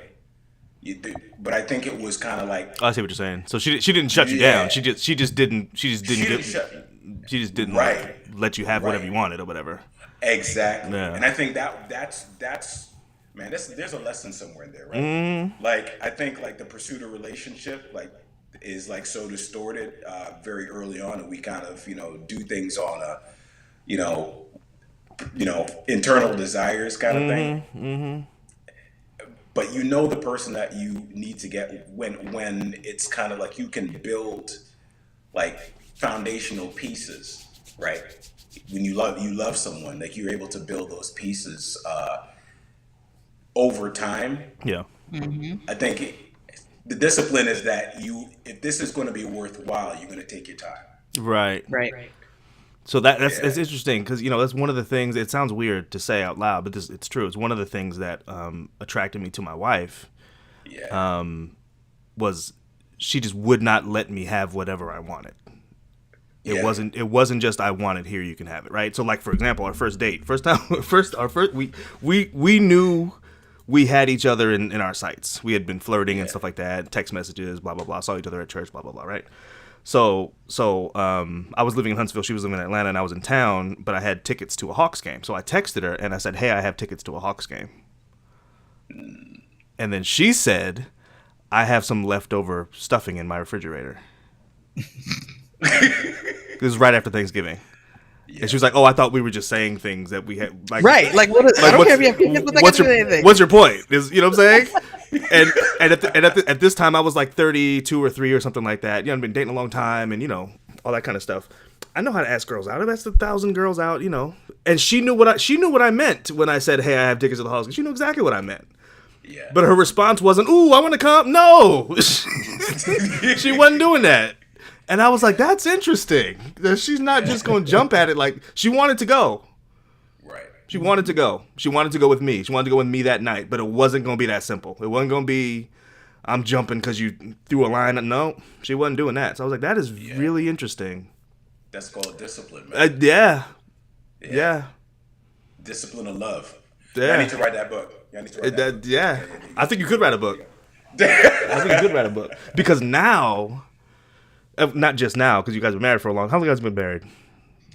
But I think it was kind of like, I see what you're saying. So she didn't shut you down. She just didn't right. Let you have whatever you wanted or whatever. Exactly. Yeah. And I think that's man, there's a lesson somewhere in there, right? Like, I think like the pursuit of relationship is like so distorted very early on, and we kind of do things on a internal desires kind of thing. but you know the person that you need to get when it's kind of like you can build like foundational pieces, right? When you love someone, like you're able to build those pieces over time. Yeah. I think the discipline is that if this is going to be worthwhile, you're going to take your time. Right. Right. So that's it's interesting because that's one of the things. It sounds weird to say out loud, but it's true. It's one of the things that attracted me to my wife. Yeah. Was she just would not let me have whatever I wanted. It Yeah. wasn't just I want it, here you can have it, right? So like for example, our first date, we knew we had each other in our sights. We had been flirting and stuff like that, text messages, blah blah blah, saw each other at church, blah blah blah, right? So I was living in Huntsville, she was living in Atlanta, and I was in town, but I had tickets to a Hawks game. So I texted her and I said, "Hey, I have tickets to a Hawks game." And then she said, "I have some leftover stuffing in my refrigerator." This was right after Thanksgiving. Yeah. And she was like, "Oh, I thought we were just saying things that we had." Like, Right. Like, what is, I don't care if you have kids, what's your point? Is, you know what I'm saying? and at this time, I was like 32 or 3 or something like that. I've been dating a long time and, all that kind of stuff. I know how to ask girls out. I've asked 1,000 girls out, And she knew what I meant when I said, "Hey, I have tickets to the Halls." She knew exactly what I meant. Yeah. But her response wasn't, "Ooh, I want to come." No. She wasn't doing that. And I was like, that's interesting. That she's not just going to jump at it. Like, she wanted to go. Right. She wanted to go. She wanted to go with me. She wanted to go with me that night. But it wasn't going to be that simple. It wasn't going to be, I'm jumping because you threw a line. No, she wasn't doing that. So I was like, that is really interesting. That's called discipline, man. Yeah. Discipline of love. Yeah. I need to write that book. Yeah. I think you could write a book. Because now... not just now, because you guys were married for a long time. How long have you guys been married?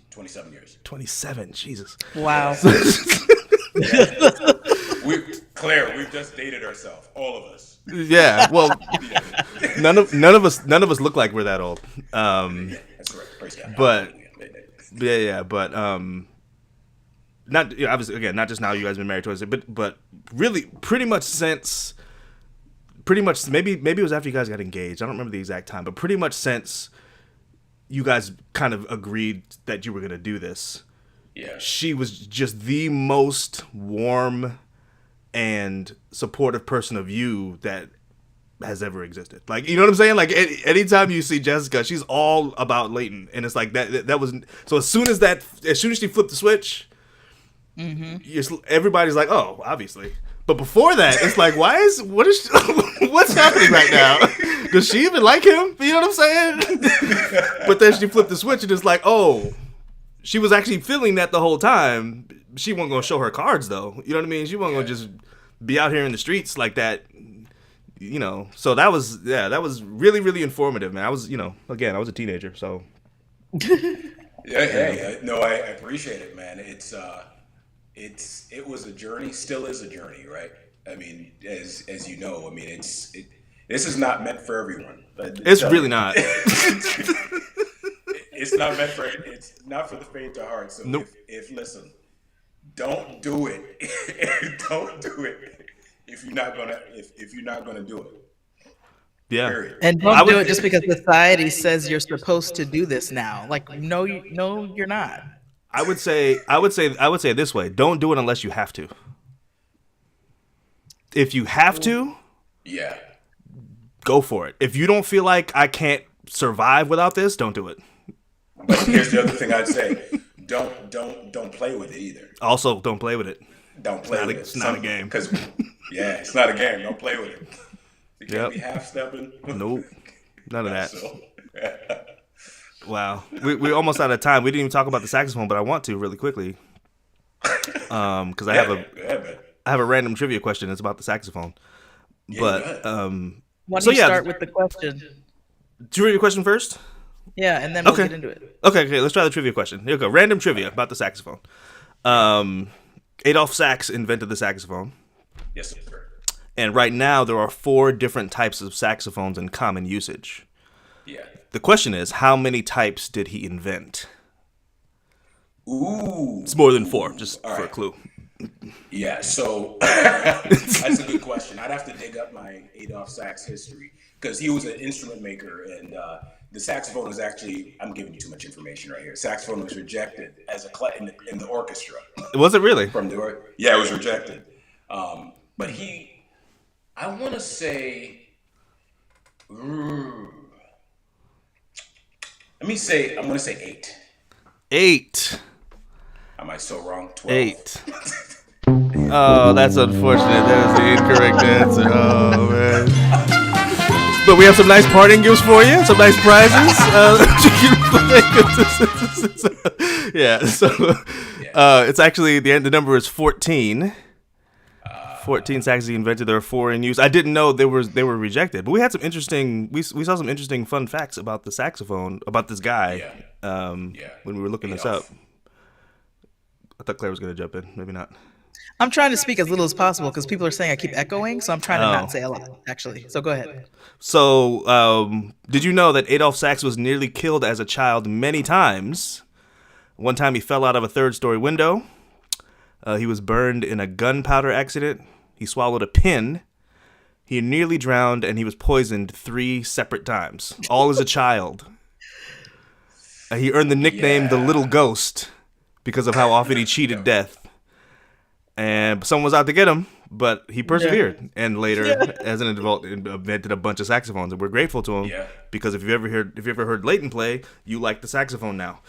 27 years. 27, Jesus. Wow. We've just dated ourselves, all of us. Yeah, well, none of us look like we're that old. That's right. Praise God. But not obviously again, not just now. You guys been married 27, but really, pretty much maybe it was after you guys got engaged. I don't remember the exact time, but pretty much since you guys kind of agreed that you were going to do this. Yeah. She was just the most warm and supportive person of you that has ever existed. Like, you know what I'm saying? Like, anytime you see Jessica, she's all about Leighton, and it's like that was so. As soon as she flipped the switch, everybody's like, "Oh, obviously." But before that, it's like, what's happening right now? Does she even like him? You know what I'm saying? But then she flipped the switch and it's like, oh, she was actually feeling that the whole time. She wasn't going to show her cards, though. You know what I mean? She wasn't going to just be out here in the streets like that, So that was really, really informative, man. I was, again, I was a teenager, so. No, I appreciate it, man. It was a journey, still is a journey, right? I mean, as you know, I mean, this is not meant for everyone. It's really not. It's not for the faint of heart. So nope. if listen, don't do it. Don't do it if you're not gonna do it. Yeah. Period. And don't do it just because society says you're supposed to do this now. Like, no, you're not. I would say it this way: don't do it unless you have to. If you have to, yeah, go for it. If you don't feel like I can't survive without this, don't do it. But here's the other thing I'd say: don't play with it either. Also, don't play with it. Don't play with it. It's not a game. It's not a game. Don't play with it. You can't be half stepping. Nope, none of that. So. Wow, we're almost out of time. We didn't even talk about the saxophone, but I want to really quickly, because I have a random trivia question. It's about the saxophone, but why don't you start with the question? Trivia question first. Yeah, and then we'll get into it. Okay. Let's try the trivia question. Here we go. Random trivia about the saxophone. Adolph Sax invented the saxophone. Yes, sir. And right now there are 4 different types of saxophones in common usage. Yeah. The question is, how many types did he invent? Ooh. It's more than 4, just for a clue. Yeah, so that's a good question. I'd have to dig up my Adolph Sax history because he was an instrument maker, and the saxophone was actually. I'm giving you too much information right here. Saxophone was rejected as in the orchestra Was it really? from yeah, it was rejected. But I want to say, I'm going to say 8. 8. Am I so wrong? 12. 8. Oh, that's unfortunate. That is the incorrect answer. Oh man. But we have some nice parting gifts for you. Some nice prizes. Yeah. So it's actually the number is 14. 14 saxes he invented. There are 4 in use. I didn't know they were rejected, but we had some interesting. We saw some interesting fun facts about the saxophone about this guy. When we were looking this up. I thought Claire was going to jump in. Maybe not. I'm trying to speak as little as possible because people are saying I keep echoing, so I'm trying to not say a lot, actually. So go ahead. So, did you know that Adolph Sax was nearly killed as a child many times? One time he fell out of a 3rd-story window. He was burned in a gunpowder accident. He swallowed a pin. He nearly drowned, and he was poisoned 3 separate times, all as a child. He earned the nickname the Little Ghost because of how often he cheated death. And someone was out to get him, but he persevered. And later, as an adult, invented a bunch of saxophones. And we're grateful to him because if you ever heard Leighton play, you like the saxophone now.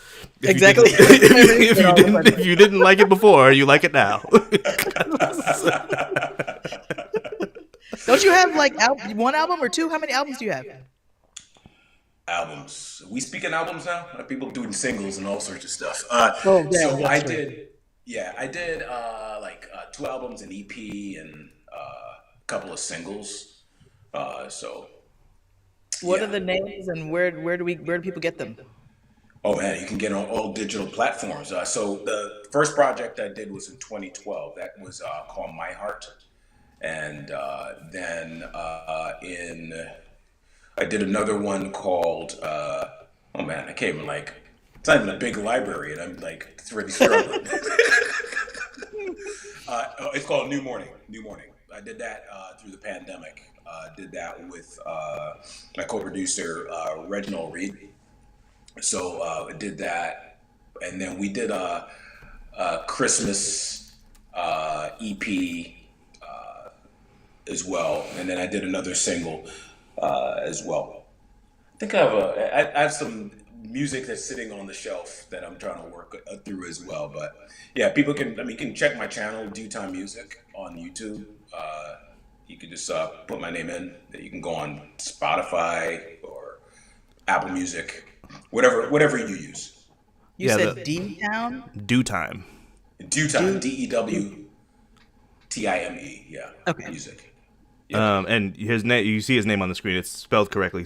Exactly. If you didn't like it before, you like it now. Don't you have like one album or 2? How many albums do you have? Albums. We speaking albums now? People doing singles and all sorts of stuff. I did. Yeah, I did like 2 albums, an EP, and a couple of singles. What are the names, and where do people get them? Oh man, you can get on all digital platforms. So the first project I did was in 2012. That was called My Heart, and then I did another one called oh man, I can't even it's not even a big library, and I'm it's really struggling. It's called New Morning. New Morning. I did that through the pandemic. Did that with my co-producer Reginald Reed. So I did that, and then we did a Christmas EP as well, and then I did another single as well. I think I have some music that's sitting on the shelf that I'm trying to work through as well. But yeah, people can. You can check my channel, Due Time Music, on YouTube. You can just put my name in. You can go on Spotify or Apple Music, whatever you use. You said D-Town? Due Time. Due Time, DEWTIME. Yeah. Okay. Music. And his name, you see his name on the screen. It's spelled correctly.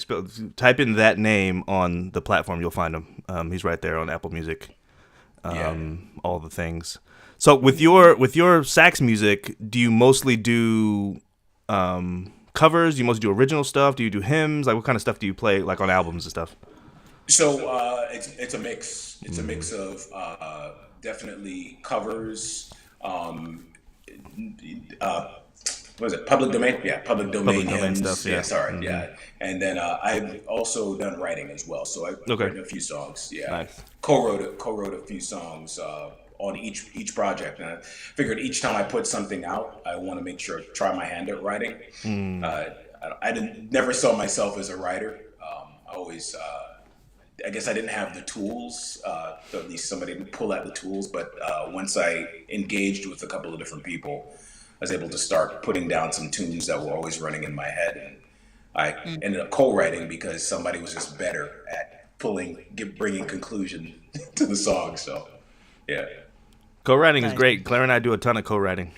Type in that name on the platform, you'll find him. He's right there on Apple Music. All the things. So with your sax music, do you mostly do covers? Do you mostly do original stuff? Do you do hymns? Like what kind of stuff do you play like on albums and stuff? So it's a mix. It's a mix of definitely covers. What is it? Public domain? Yeah, public domain hymns. Stuff. Yeah. Sorry. Yeah, and then I've also done writing as well. So I've written a few songs. Yeah, nice. Co-wrote a few songs on each project, and I figured each time I put something out, I want to make sure try my hand at writing. I never saw myself as a writer. I always. I guess I didn't have the tools, at least somebody to pull out the tools. But once I engaged with a couple of different people, I was able to start putting down some tunes that were always running in my head. And I ended up co-writing because somebody was just better at bringing conclusion to the song. So, yeah. Co-writing is great. Claire and I do a ton of co-writing.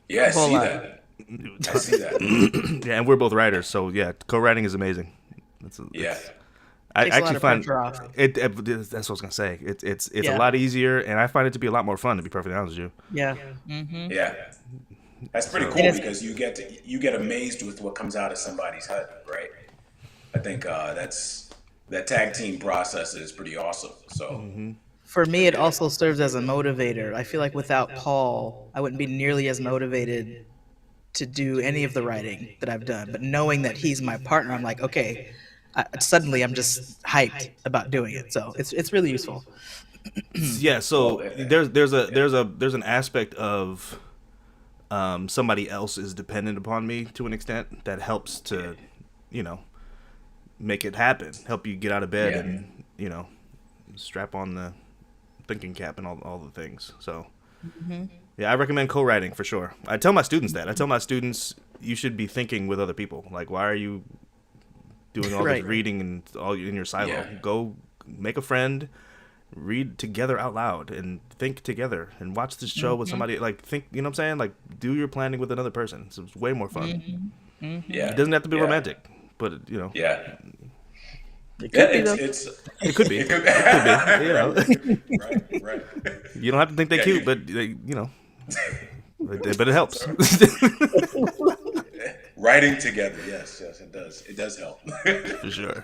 Yeah, I see that. I see that. Yeah, and we're both writers. So, yeah, co-writing is amazing. I actually find it. That's what I was gonna say. It's a lot easier, and I find it to be a lot more fun. To be perfectly honest with you. Yeah. Mm-hmm. Yeah. That's pretty cool because you get amazed with what comes out of somebody's head, right? I think that tag team process is pretty awesome. So for me, it also serves as a motivator. I feel like without Paul, I wouldn't be nearly as motivated to do any of the writing that I've done. But knowing that he's my partner, I'm like, okay, suddenly I'm just hyped about doing it. So it's really useful. Yeah, Well, so there's an aspect of somebody else is dependent upon me to an extent that helps to, you know, make it happen, help you get out of bed Yeah. and, you know, strap on the thinking cap and all the things. So yeah, I recommend co-writing for sure. I tell my students that. I tell my students you should be thinking with other people. Like, why are you doing all Right. this reading and all in your silo? Yeah. Go make a friend, read together out loud and think together and watch this show with somebody. Like, think, you know what I'm saying? Like, do your planning with another person. So it's way more fun. Yeah. It doesn't have to be Yeah. romantic, but you know, Yeah. It Yeah, could be though. it's it could be. it could You know, right. you don't have to think they're Yeah, cute, you- but they, you know, but it helps. Writing together, yes, it does. It does help. For sure.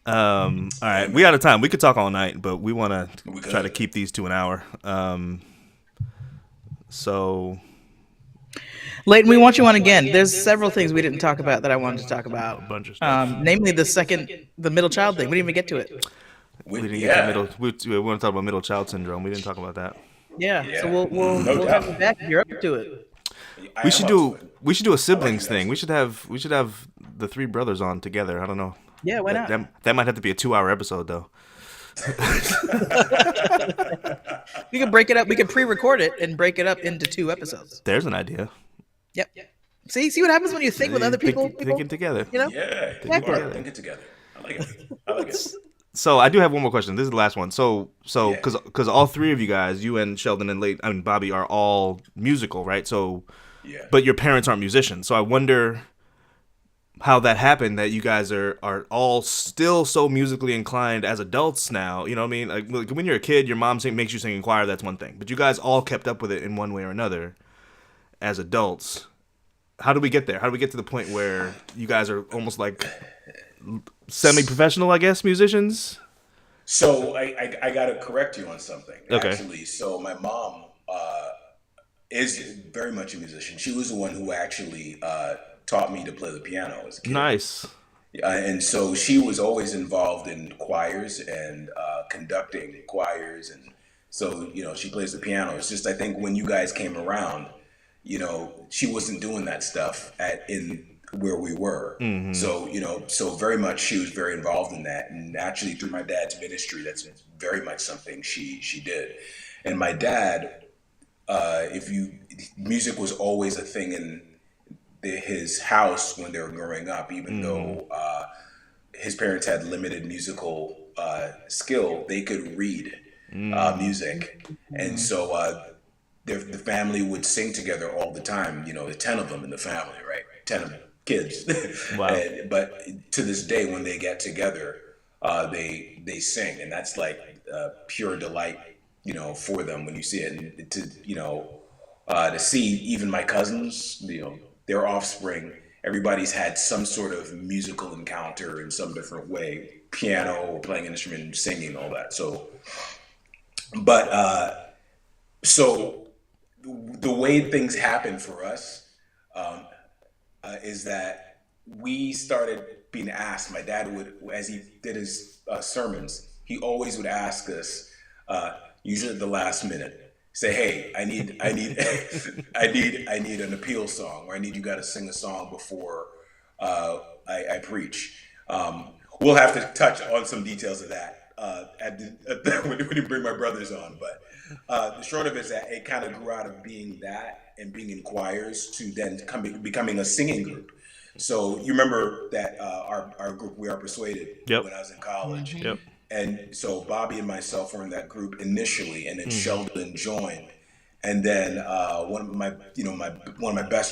All right, we out of time. We could talk all night, but we want to We could. try to keep these to an hour. So Leighton, we want you on again. There's several things we didn't talk about that I wanted to talk about. a bunch of stuff. Namely, the middle child thing. We didn't even get to it. We didn't yeah. get to middle. We want to talk about middle child syndrome. We didn't talk about that. Yeah. Yeah. So we'll No we'll doubt. have you back if you're up to it. I We am should up do to it. we should do a siblings guys. thing. We should have the three brothers on together. I don't know. Yeah, why not? That might have to be a 2-hour episode though. We can break it up. We can pre-record it and break it up into 2 episodes. There's an idea. Yep. See what happens when you think with other people. Thinking together. You know. Yeah, Exactly. think it together. I like it. So I do have one more question. This is the last one. So Yeah. because all three of you guys, you and Sheldon and Bobby, are all musical, right? So, Yeah. but your parents aren't musicians. So I wonder how that happened that you guys are all still so musically inclined as adults now. You know what I mean? Like when you're a kid, your mom makes you sing in choir. That's one thing. But you guys all kept up with it in one way or another as adults. How do we get there? How do we get to the point where you guys are almost like semi-professional, I guess, musicians? So I got to correct you on something. Okay. Actually, so my mom is very much a musician. She was the one who actually taught me to play the piano as a kid. Nice. And so she was always involved in choirs and conducting choirs, and so she plays the piano. It's just I think when you guys came around, she wasn't doing that stuff in where we were. Mm-hmm. So so very much she was very involved in that, and actually through my dad's ministry, that's very much something she did. And my dad, music was always a thing in his house when they were growing up, even though his parents had limited musical skill, they could read music. And so the family would sing together all the time, the 10 of them in the family, right? 10 of kids. Wow. But to this day, when they get together, they sing, and that's like pure delight, for them when you see it. And to see even my cousins, their offspring, everybody's had some sort of musical encounter in some different way, piano or playing an instrument, singing, all that. So, but so the way things happen for us is that we started being asked. My dad would, as he did his sermons, he always would ask us, usually at the last minute, say, "Hey, I need I need an appeal song, or I need you guys to sing a song before I preach." We'll have to touch on some details of that when you bring my brothers on. But the short of it is that it kind of grew out of being that and being in choirs to then becoming a singing group. So you remember that our group, We Are Persuaded, Yep. when I was in college. Yep. And so Bobby and myself were in that group initially, and then Sheldon joined, and then one of my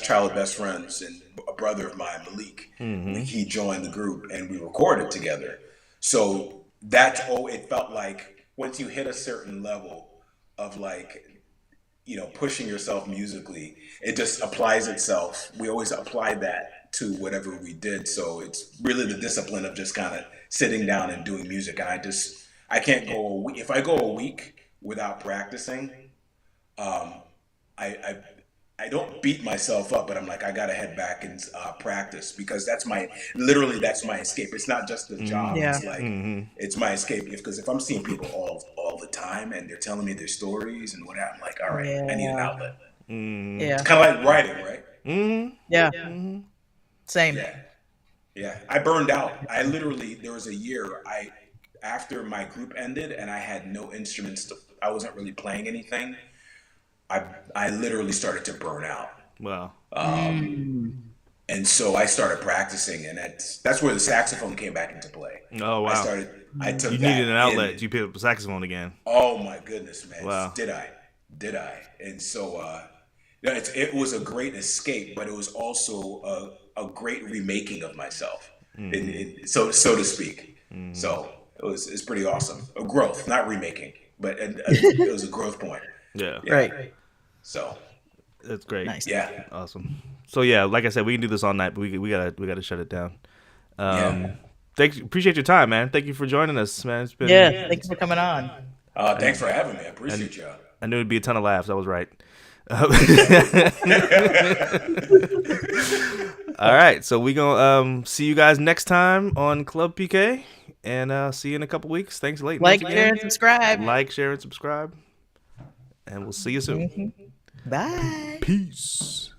childhood best friends and a brother of mine, Malik, he joined the group, and we recorded together. So it felt like once you hit a certain level of pushing yourself musically, it just applies itself. We always applied that to whatever we did. So it's really the discipline of just kind of sitting down and doing music. And I can't go a week. If I go a week without practicing, um, I, I I don't beat myself up, but I'm like, I gotta head back and practice because that's my escape. It's not just the job. Yeah. It's like it's my escape because if I'm seeing people all the time and they're telling me their stories and what I'm like, all right, I need an Yeah. outlet. Yeah. It's kind of like writing, right? Yeah. Same. Yeah, yeah. I burned out. I literally there was a year after my group ended and I had no instruments. I wasn't really playing anything. I literally started to burn out. Wow. And so I started practicing, and that's where the saxophone came back into play. Oh wow. I took You that needed an outlet. in. You picked up the saxophone again. Oh my goodness, man! Wow. Did I? And so, yeah, it was a great escape, but it was also a great remaking of myself, so to speak. So it's pretty awesome. A growth, not remaking, but it was a growth point. Yeah. Yeah. Right. So That's great. Nice. yeah, Awesome. So yeah, like I said, we can do this all night, but we gotta shut it down. yeah. Appreciate your time, man. Thank you for joining us, man. It's been Yeah. Thank you for coming on. Thanks for having me. I appreciate y'all. I knew it'd be a ton of laughs. I was right. All right, so we gonna see you guys next time on Club PK, and see you in a couple weeks. Thanks, Leighton. Like, once share, again. and subscribe. Like, share, and subscribe, and we'll see you soon. Bye. Peace.